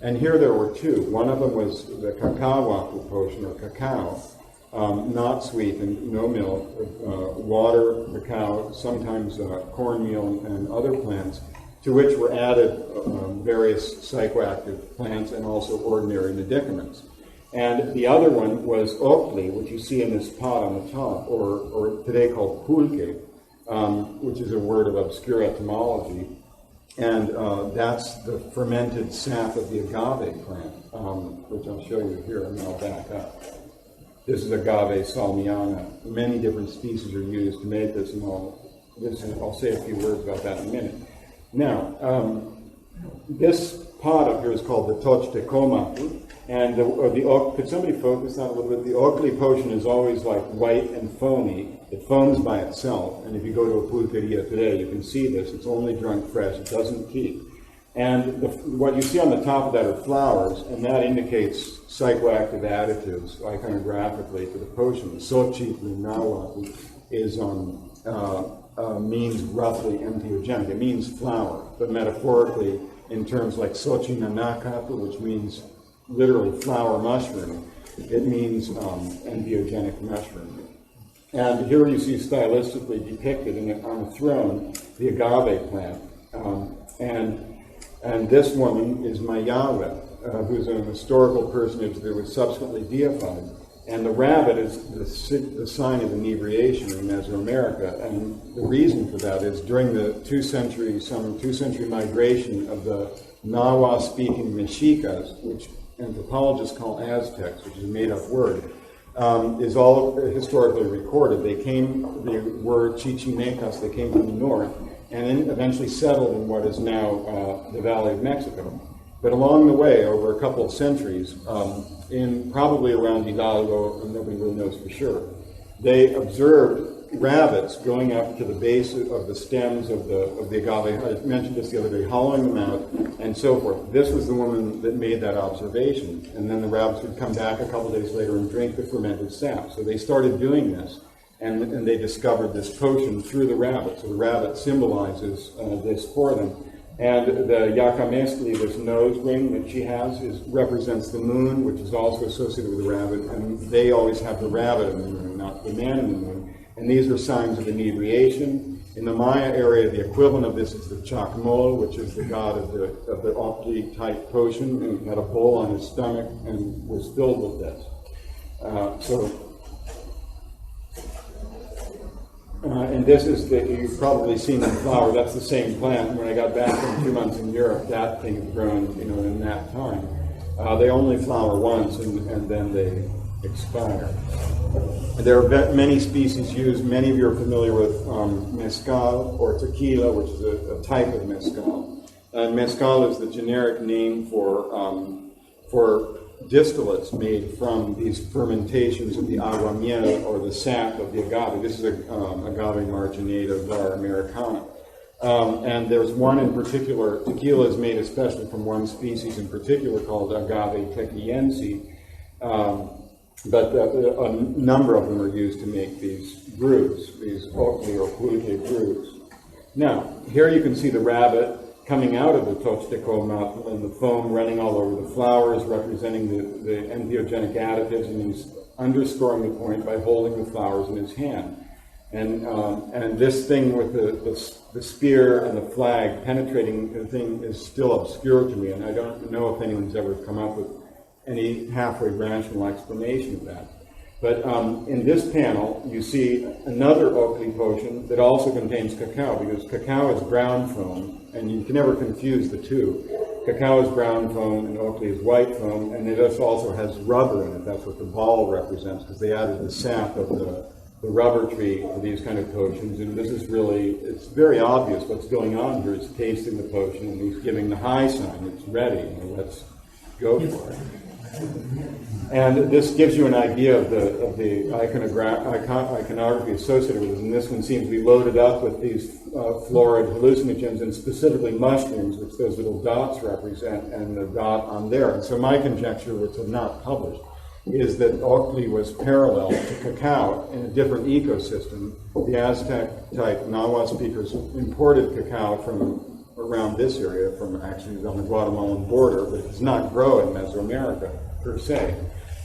And here there were 2. One of them was the cacao potion, or cacao, not sweetened, no milk, water, cacao, sometimes cornmeal and other plants, to which were added various psychoactive plants and also ordinary medicaments. And the other one was ocli, which you see in this pot on the top, or today called pulque, which is a word of obscure etymology. And that's the fermented sap of the agave plant, which I'll show you here, and I'll back up. This is agave salmiana. Many different species are used to make this, and I'll say a few words about that in a minute. Now, this pot up here is called the toch de coma. And could somebody focus on a little bit? The ocli potion is always like white and foamy. It foams by itself. And if you go to a pulqueria today, you can see this. It's only drunk fresh. It doesn't keep. And what you see on the top of that are flowers, and that indicates psychoactive additives iconographically to the potion. Xochitl in Nahuatl is means roughly entheogenic. It means flower, but metaphorically in terms like Xochitl, which means literally flower mushroom, it means entheogenic mushroom. And here you see stylistically depicted on a throne the agave plant. And this woman is Mayawe, who's an historical personage that was subsequently deified. And the rabbit is the sign of inebriation in Mesoamerica. And the reason for that is during the 2-century migration of the Nahua-speaking Mexicas, which anthropologists call Aztecs, which is a made-up word, is all historically recorded. They were Chichimecas, they came from the north, and then eventually settled in what is now the Valley of Mexico. But along the way, over a couple of centuries, in probably around Hidalgo, and nobody really knows for sure, they observed rabbits going up to the base of the stems of the agave. I mentioned this the other day, hollowing them out, and so forth. This was the woman that made that observation, and then the rabbits would come back a couple days later and drink the fermented sap. So they started doing this, and they discovered this potion through the rabbit. So the rabbit symbolizes this for them. And the Yacamestli, this nose ring that she has, represents the moon, which is also associated with the rabbit, and they always have the rabbit in the moon, not the man in the moon. And these are signs of inebriation. In the Maya area, the equivalent of this is the Chacmol, which is the god of the Ocli type potion, and had a bowl on his stomach and was filled with this. And this is you've probably seen the flower. That's the same plant. When I got back from 2 months in Europe, that thing had grown, in that time. They only flower once, and then they expire. There are many species used. Many of you are familiar with mezcal or tequila, which is a type of mezcal. Mezcal is the generic name for distillates made from these fermentations of the aguamiel, or the sap of the agave. This is agave marginata var americana. And there's one in particular, tequila is made especially from one species in particular called agave tequiense. but a number of them are used to make these brews, these Oakley or Pulque brews. Now, here you can see the rabbit coming out of the Toxtecol mountain and the foam running all over the flowers, representing the entheogenic additives, and he's underscoring the point by holding the flowers in his hand. And this thing with the spear and the flag penetrating the thing is still obscure to me, and I don't know if anyone's ever come up with any halfway rational explanation of that. But in this panel, you see another Oakley potion that also contains cacao, because cacao is brown foam, and you can never confuse the two. Cacao is brown foam and Oakley is white foam, and it also has rubber in it. That's what the ball represents, because they added the sap of the rubber tree to these kind of potions. And this is really, it's very obvious what's going on here. He's tasting the potion, and he's giving the high sign. It's ready. Let's go for it. And this gives you an idea of the iconography associated with it. And this one seems to be loaded up with these florid hallucinogens, and specifically mushrooms, which those little dots represent, and the dot on there. And so my conjecture, which I've not published, is that Oakley was parallel to cacao in a different ecosystem. The Aztec-type Nahua speakers imported cacao from around this area, from actually on the Guatemalan border, but it does not grow in Mesoamerica per se.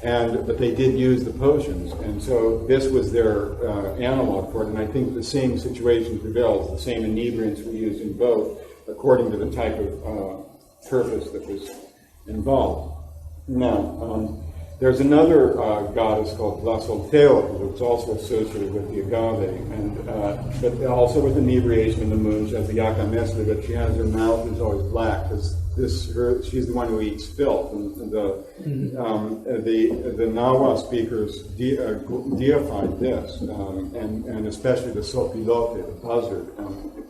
But they did use the potions, and so this was their analog for it, and I think the same situation prevails. The same inebriants were used in both, according to the type of purpose that was involved. Now, there's another goddess called Tlazolteotl, that's also associated with the agave, but also with inebriation in the moon. She has the Yacamestre, but she has her mouth is always black, because she's the one who eats filth. And the Nahua speakers deified this, and especially the sopilote, the buzzard,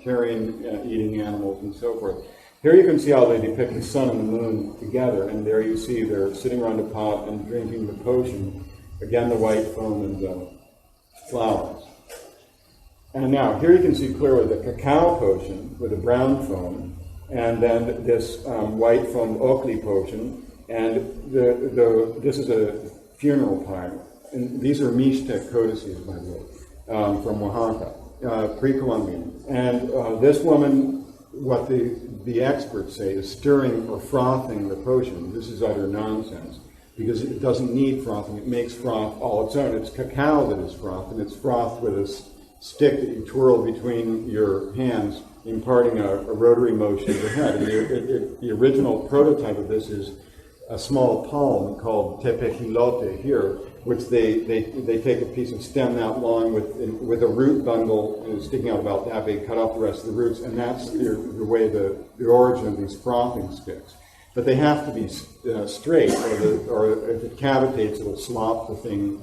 carrying, eating animals, and so forth. Here you can see how they depict the sun and the moon together, and there you see they're sitting around a pot and drinking the potion, again the white foam and the flowers. And now, here you can see clearly the cacao potion with a brown foam, and then this white foamed Oakley potion, and this is a funeral pyre. And these are Mixtec codices, by the way, from Oaxaca, pre-Columbian. And this woman, what the experts say, is stirring or frothing the potion. This is utter nonsense, because it doesn't need frothing. It makes froth all its own. It's cacao that is frothed, and it's frothed with a stick that you twirl between your hands, imparting a rotary motion to the head. And the original prototype of this is a small palm called tepejilote here, which they take a piece of stem that long with a root bundle sticking out about that big, cut off the rest of the roots, and that's the way the origin of these frothing sticks. But they have to be straight, or if it cavitates, it'll slop the thing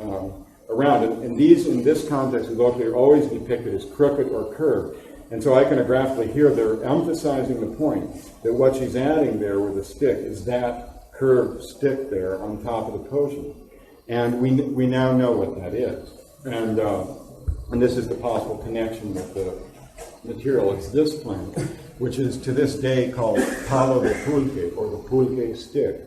around. And in this context with Oakley, are always depicted as crooked or curved. And so iconographically here, they're emphasizing the point that what she's adding there with the stick is that curved stick there on top of the potion. And we now know what that is. And this is the possible connection with the material. It's this plant, which is to this day called palo de pulque, or the pulque stick.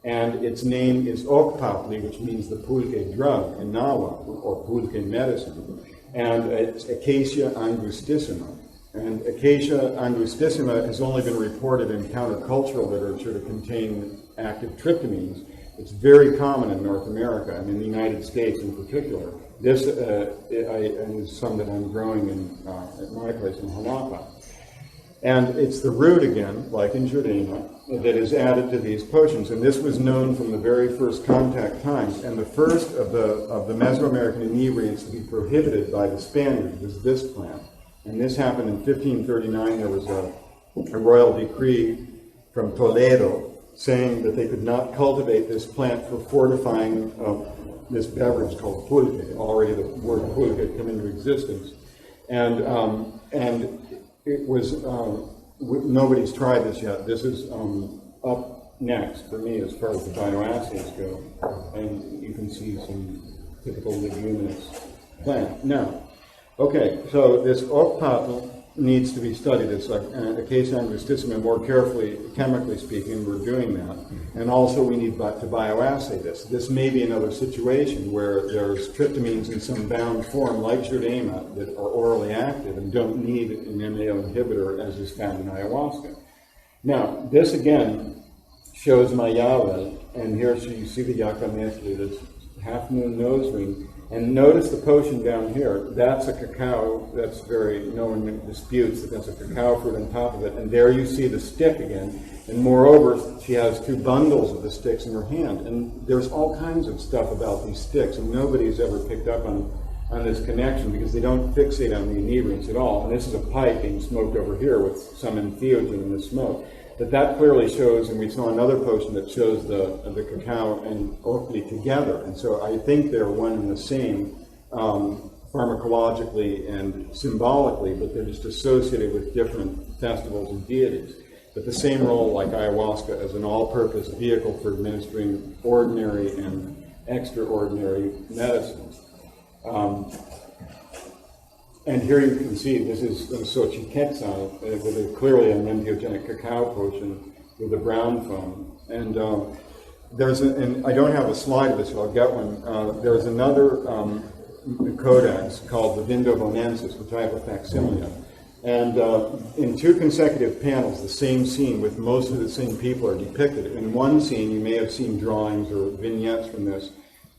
And its name is Ocpapli, which means the pulque drug in Nahua, or pulque medicine. And it's Acacia angustissima. And Acacia angustissima has only been reported in countercultural literature to contain active tryptamines. It's very common in North America, and in the United States in particular. This is some that I'm growing at my place in Jalapa. And it's the root again, like in Jordana, that is added to these potions. And this was known from the very first contact times. And the first of the Mesoamerican inebriants to be prohibited by the Spaniards was this plant. And this happened in 1539. There was a royal decree from Toledo saying that they could not cultivate this plant for fortifying this beverage called pulque. Already the word pulque had come into existence. And it was, nobody's tried this yet. This is up next for me as far as the bioassays go. And you can see some typical leguminous plant. Now, okay, so this Ocpatl needs to be studied. It's like acacia angustissium, more carefully, chemically speaking, we're doing that. And also we need to bioassay this. This may be another situation where there's tryptamines in some bound form, like chordema, that are orally active and don't need an MAO inhibitor, as is found in ayahuasca. Now, this again shows Mayava, and here you see the Yaca Mestre, this half moon nose ring. And notice the potion down here. That's a cacao. That's no one disputes that that's a cacao fruit on top of it. And there you see the stick again. And moreover, she has 2 bundles of the sticks in her hand. And there's all kinds of stuff about these sticks, and nobody's ever picked up on this connection because they don't fixate on the inebriants at all. And this is a pipe being smoked over here with some entheogen in the smoke. But that clearly shows, and we saw another potion that shows the cacao and ochli together. And so I think they're one and the same pharmacologically and symbolically, but they're just associated with different festivals and deities. But the same role, like ayahuasca, as an all-purpose vehicle for administering ordinary and extraordinary medicines. And here you can see this is Xochitl with clearly an entheogenic cacao potion with a brown foam. And and I don't have a slide of this, so I'll get one. There's another codex called the Vindo Bonensis, which I have a facsimile of. And in 2 consecutive panels, the same scene with most of the same people are depicted. In one scene, you may have seen drawings or vignettes from this.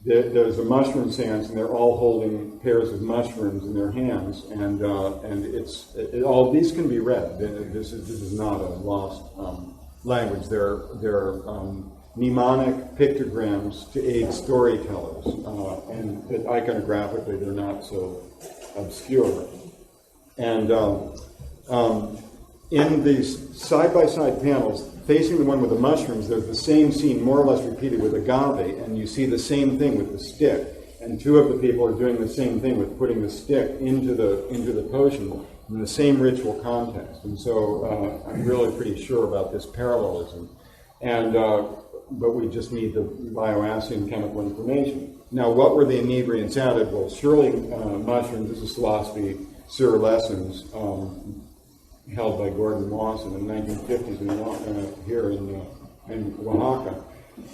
There's a mushroom seance, and they're all holding pairs of mushrooms in their hands, and all these can be read. This is not a lost language. They're mnemonic pictograms to aid storytellers, and iconographically they're not so obscure. And in these side-by-side panels, facing the one with the mushrooms, there's the same scene more or less repeated with agave, and you see the same thing with the stick. And 2 of the people are doing the same thing with putting the stick into the potion in the same ritual context. And so I'm really pretty sure about this parallelism. And but we just need the bioassay and chemical information. Now, what were the inebriants added? Well, surely mushrooms. This is philosophy sur lessons. Held by Gordon Lawson in the 1950s here in Oaxaca.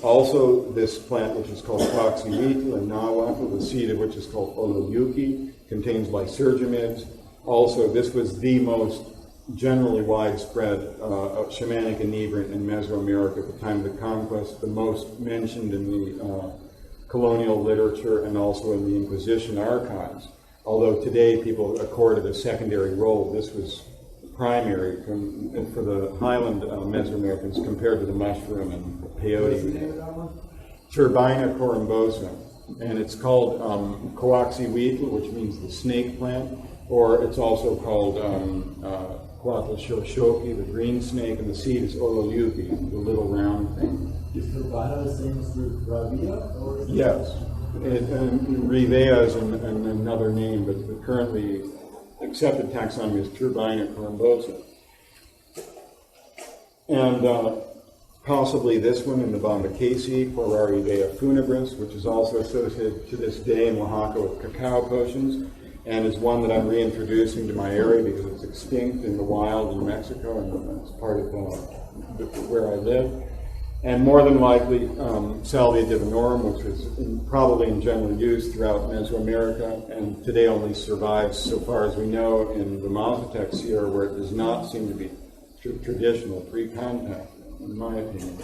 Also, this plant, which is called Coaxihuitl in Nahuatl, the seed of which is called Oloyuki, contains lysergamides. Also, this was the most generally widespread shamanic inebriant in Mesoamerica at the time of the conquest, the most mentioned in the colonial literature and also in the Inquisition archives. Although today people accord it a secondary role, this was primary for the highland Mesoamericans compared to the mushroom and peyote. Turbina corymbosa, and it's called Coaxihuitl, which means the snake plant, or it's also called Coatl shoshoki, the green snake, and the seed is Oloyuki, the little round thing. Is turbina the same as Ravia? Yes. Rivea is another name, but the currently accepted taxonomy is Turbina corymbosa. And possibly this one in the Bombacaceae, Corarivea funebris, which is also associated to this day in Oaxaca with cacao potions, and is one that I'm reintroducing to my area because it's extinct in the wild in Mexico, and it's part of where I live. And more than likely, Salvia divinorum, which was probably in general use throughout Mesoamerica, and today only survives, so far as we know, in the Mazatec Sierra, where it does not seem to be traditional pre-contact, in my opinion.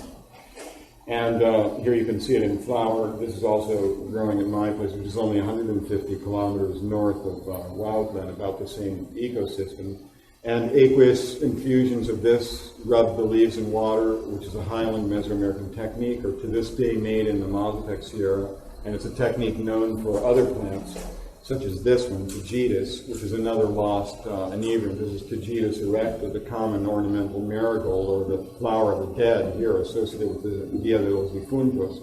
And here you can see it in flower. This is also growing in my place, which is only 150 kilometers north of Wildland, about the same ecosystem. And aqueous infusions of this, rub the leaves in water, which is a highland Mesoamerican technique, are to this day made in the Mazatec Sierra, and it's a technique known for other plants, such as this one, Tagetes, which is another lost inebriant. This is Tagetes erecta, the common ornamental marigold, or the flower of the dead, here associated with the Dia de los Difuntos.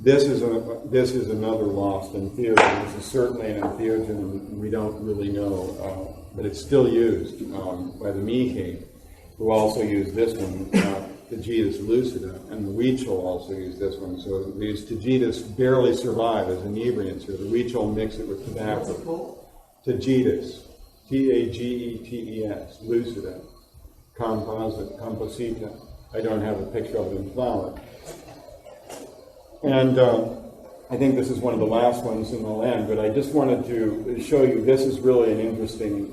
This is another lost entheogen. This is certainly an entheogen, and we don't really know, but it's still used by the Mihe, who also use this one, Tagetes lucida, and the Huichol also use this one. So these Tagetes barely survive as inebriants here. The Huichol mix it with tobacco. Tagetes. Tagetes, lucida, composita. I don't have a picture of it in flower. And I think this is one of the last ones in the land, but I just wanted to show you, this is really an interesting,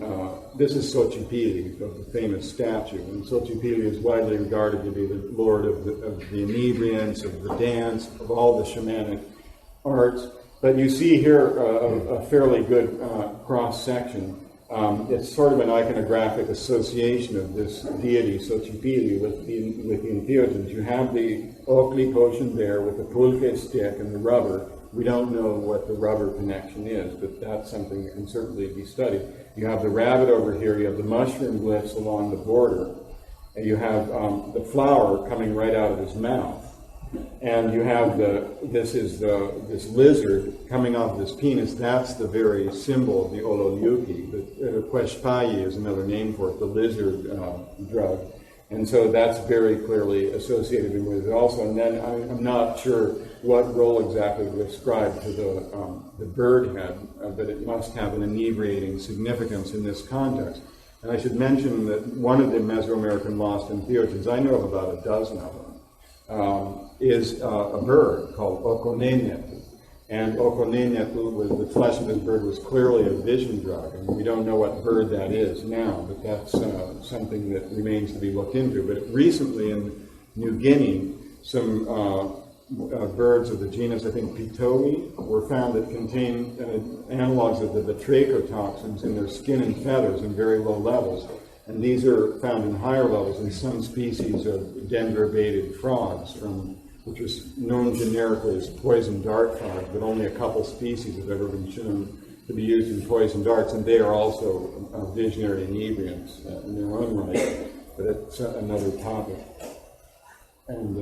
this is Xochipilli, the famous statue. And Xochipilli is widely regarded to be the lord of the inebriants, of the dance, of all the shamanic arts. But you see here a fairly good cross-section. It's sort of an iconographic association of this deity, Xochipilli, with the entheogens. You have the Oakley potion there with the pulque stick and the rubber. We don't know what the rubber connection is, but that's something that can certainly be studied. You have the rabbit over here, you have the mushroom glyphs along the border, and you have the flower coming right out of his mouth. And you have this lizard coming off this penis. That's the very symbol of the Ololiuki. The Queshpayi is another name for it, the lizard drug. And so that's very clearly associated with it also. And then I'm not sure what role exactly to ascribe to the bird head, but it must have an inebriating significance in this context. And I should mention that one of the Mesoamerican lost entheogens, I know of about a dozen of them, is a bird called Oconenetu. And Oconenetu, the flesh of this bird was clearly a vision drug, and we don't know what bird that is now, but that's something that remains to be looked into. But recently in New Guinea, some birds of the genus, I think Pitoi, were found that contain analogs of the batrachotoxins in their skin and feathers in very low levels. And these are found in higher levels in some species of dendrobated frogs, which is known generically as poison dart frogs, but only a couple species have ever been shown to be used in poison darts, and they are also visionary inebriants in their own right, but it's another topic. And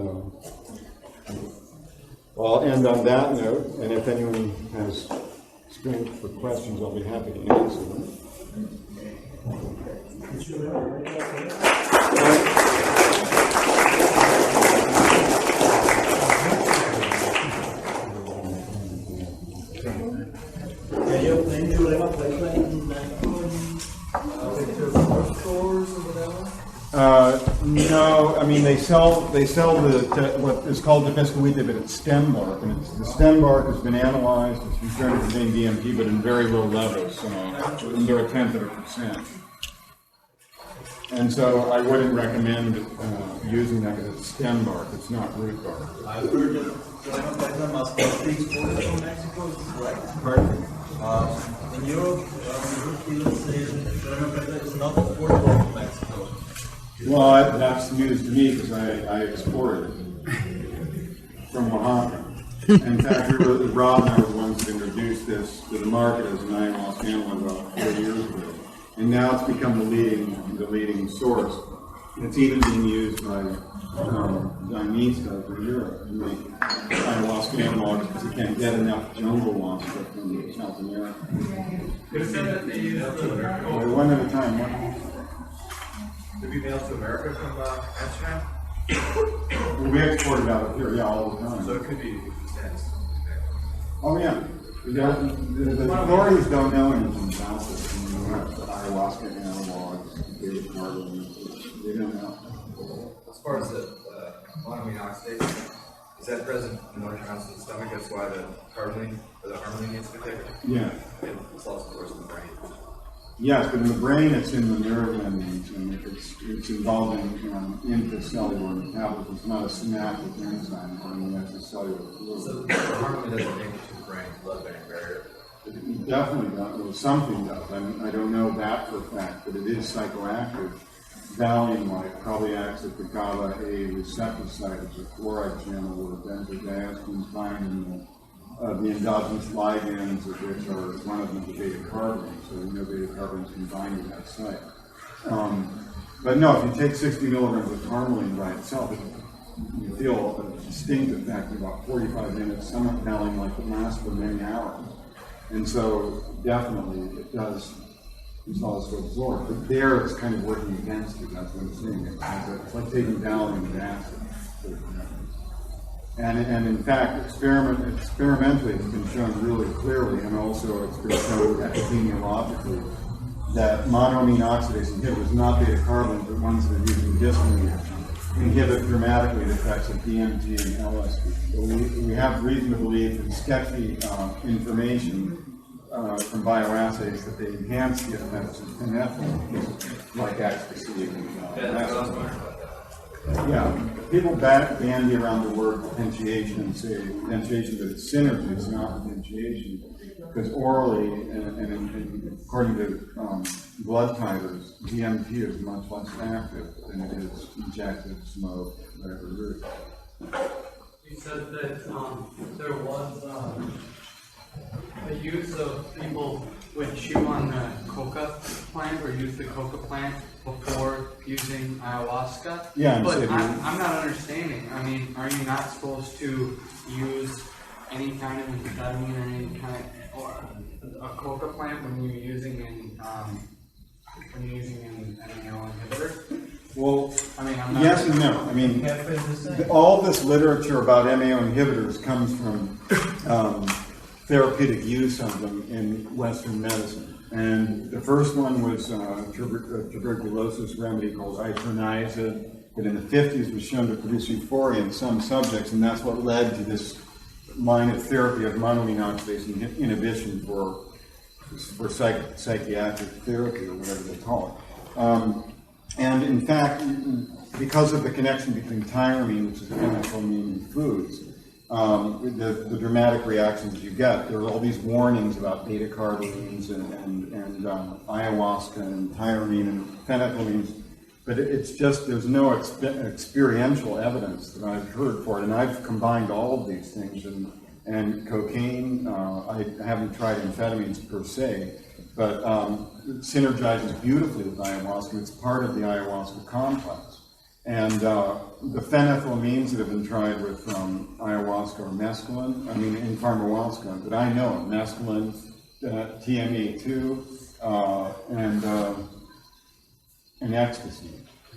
well, I'll end on that note, and if anyone has strength for questions, I'll be happy to answer them. No, I mean they sell what is called the Tepescohuite, but it's stem bark, and the stem bark has been analyzed. It's been shown to contain DMT, but in very low levels, under 1/10%. And so I wouldn't recommend using that because it's stem bark. It's not root bark. I've heard that Ayahuasca must be exported from Mexico. Is this correct? Pardon? In Europe, people say that Ayahuasca is not exportable from Mexico. Well, that's news to me because I exported it from Oaxaca. In fact, Rob and I were the ones that introduced this to the market as an ayahuasca animal about 4 years ago. And now it's become the leading source. It's even being used by Dainista for Europe to make ayahuasca analogs because they can't get enough jungle ayahuasca from South America. You said that they use One at a time. to be mailed to America from Amsterdam? We export it out of here, yeah, all the time. So it could be stands. Oh, yeah. The authorities don't know anything about this. I mean, the ayahuasca analogs, beta carbon, they don't know. As far as the monoamine oxidase, is that present in large amounts in the stomach? That's why the harmaline needs to be taken? Yeah. And it's also, of course, in the brain. Yes, but in the brain it's in the nerve endings, and it's involved in intracellular metabolism. It's not a synaptic enzyme, I mean, that's a cellular fluid. So the harmaline doesn't make it to the brain, blood-brain barrier. It definitely does, or something does. I don't know that for a fact, but it is psychoactive. Valium-like probably acts at the GABA-A receptor site of the chloride channel where benzodiazepines bind in the endogenous ligands, of which are one of them the beta carbon. So we know beta carbons can bind to that site. But no, if you take 60 milligrams of harmaline by itself, you feel a distinct effect in about 45 minutes, stomach valley like it lasts for many hours. And so definitely it does cause to absorb. But there it's kind of working against it, that's what I'm saying. It's like taking Valium and acid. And in fact, experimentally it's been shown really clearly, and also it's been shown epidemiologically that monoamine oxidase inhibitors, not beta carbolines, but ones that are used medicinally, inhibit dramatically the effects of DMT and LSD. So we have reason to believe from sketchy information from bioassays that they enhance the effects of phenethyl, like ecstasy and yeah, people bandy around the word potentiation and say potentiation, but it's synergy, it's not potentiation. Because orally, and according to blood titers, DMT is much less active than it is injected, smoke, whatever route. You said that there was a use of people would chew on the coca plant or use the coca plant before using ayahuasca. Yeah, but I'm not understanding. I mean, are you not supposed to use any kind of amphetamine or any kind or a coca plant when you're using an MAO inhibitor? Well, I mean, I'm not yes and no. I mean, all this literature about MAO inhibitors comes from therapeutic use of them in Western medicine. And the first one was a tuberculosis remedy called isoniazid, that in the 50s was shown to produce euphoria in some subjects, and that's what led to this line of therapy of monoamine oxidase inhibition for psychiatric therapy or whatever they call it. And in fact, because of the connection between tyramine, which is a phenethylamine in foods, the dramatic reactions you get, there are all these warnings about beta carbolines and ayahuasca and tyramine and phenethylamines, but it's just, there's no experiential evidence that I've heard for it, and I've combined all of these things, and cocaine, I haven't tried amphetamines per se, but it synergizes beautifully with ayahuasca. It's part of the ayahuasca complex. And the phenethylamines that have been tried with ayahuasca or mescaline, I mean in pharmahuasca, that I know of, mescaline, TMA2, and ecstasy.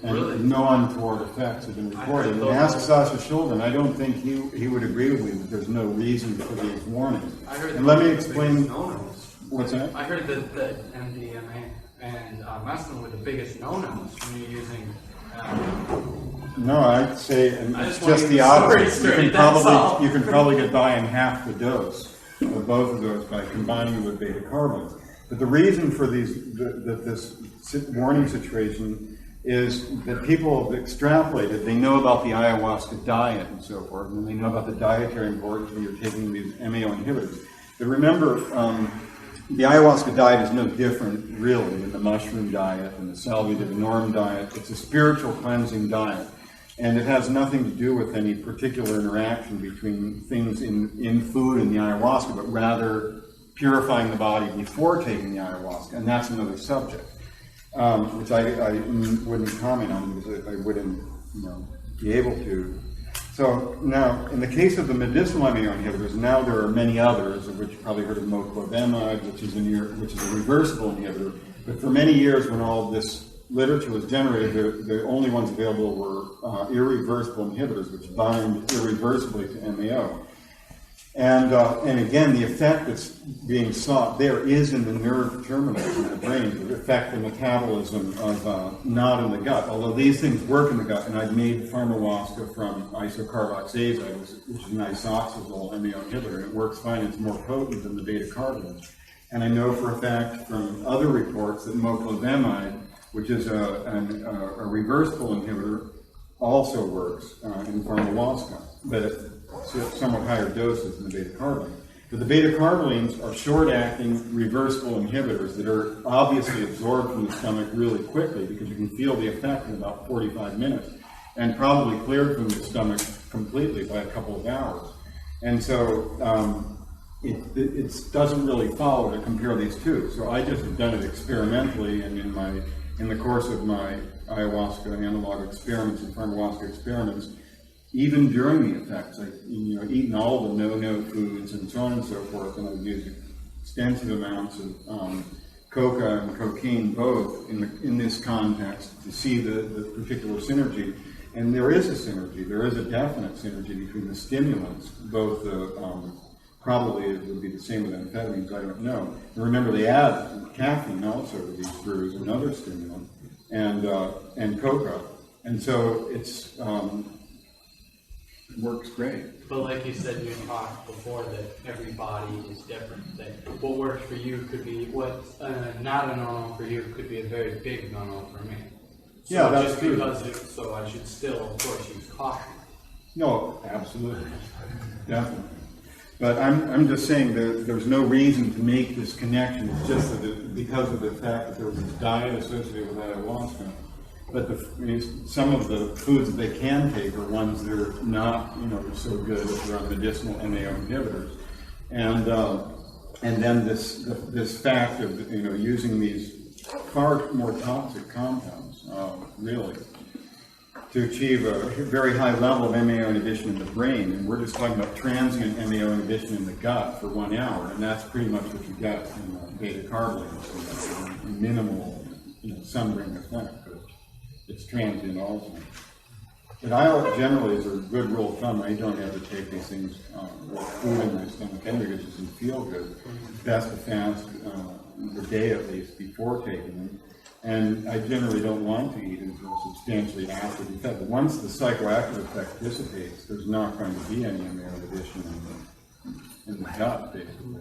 And really? No untoward effects have been reported. And ask Sasha Shulgin, I don't think he would agree with me that there's no reason for these warnings. I heard and let me explain. What's that? I heard that MDMA and mescaline were the biggest no-nos when you're using. No, I'd say it's just the opposite. You can probably get by in half the dose of both of those by combining with beta carbolines. But the reason for this warning situation is that people have extrapolated. They know about the ayahuasca diet and so forth, and they know about the dietary importance when you're taking these MAO inhibitors. But remember, the ayahuasca diet is no different, really, than the mushroom diet and the salvia divinorum diet. It's a spiritual cleansing diet, and it has nothing to do with any particular interaction between things in food and the ayahuasca, but rather purifying the body before taking the ayahuasca, and that's another subject, which I wouldn't comment on because I wouldn't, be able to. So now, in the case of the medicinal MAO inhibitors, now there are many others, of which you probably heard of moclobemide, which is a reversible inhibitor. But for many years, when all this literature was generated, the only ones available were irreversible inhibitors, which bind irreversibly to MAO. And again, the effect that's being sought there is in the nerve terminals in the brain to affect the metabolism of, not in the gut, although these things work in the gut. And I've made pharmahuasca from isocarboxazide, which is an isoxazole MAO inhibitor, and it works fine. It's more potent than the beta carbolines. And I know for a fact from other reports that moclobemide, which is a reversible inhibitor, also works in pharmahuasca, but at somewhat higher doses than the beta carbolines. But the beta carbolines are short-acting reversible inhibitors that are obviously absorbed from the stomach really quickly because you can feel the effect in about 45 minutes and probably cleared from the stomach completely by a couple of hours. And so it doesn't really follow to compare these two. So I just have done it experimentally, and in the course of my ayahuasca analog experiments and pharmahuasca experiments, even during the effects, I've eaten all the no-no foods and so on and so forth, and I've used extensive amounts of coca and cocaine both in this context to see the particular synergy. And there is a synergy. There is a definite synergy between the stimulants, both the probably it would be the same with amphetamines, I don't know. And remember, they add caffeine also to these brews, another stimulant, and coca. And so it's, it works great. But like you said, you talked before that every body is different. That what works for you could be what's not a no-no for you could be a very big no-no for me. So Yeah, that's just true. so I should still, of course, use caution. No, absolutely, definitely. But I'm just saying that there's no reason to make this connection. It's just that because of the fact that there was this diet associated with ayahuasca. But some of the foods that they can take are ones that are not, so good if they're on medicinal MAO inhibitors. And then this fact of using these far more toxic compounds, really, to achieve a very high level of MAO inhibition in the brain. And we're just talking about transient MAO inhibition in the gut for 1 hour, and that's pretty much what you get in beta carbonates, minimal, some brain effect. It's transient also. But I generally, as a good rule of thumb, I don't ever take these things with food in my stomach anyway because it doesn't feel good. It's best to fast the day at least before taking them. And I generally don't want to eat until substantially after the effect. But once the psychoactive effect dissipates, there's not going to be any MAO inhibition in the gut, basically.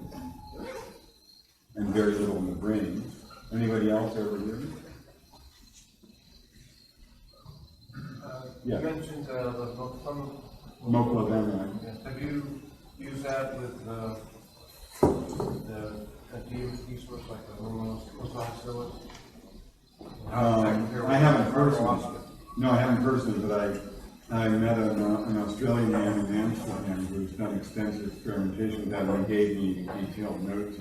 And very little in the brain. Anybody else ever hear it? Yeah. You mentioned the Moclobemide. Have you used that with the resource like the Limonoxidil? I haven't personally. No, I haven't personally, but I met an Australian man in Amsterdam who's done extensive experimentation with that and he gave me detailed notes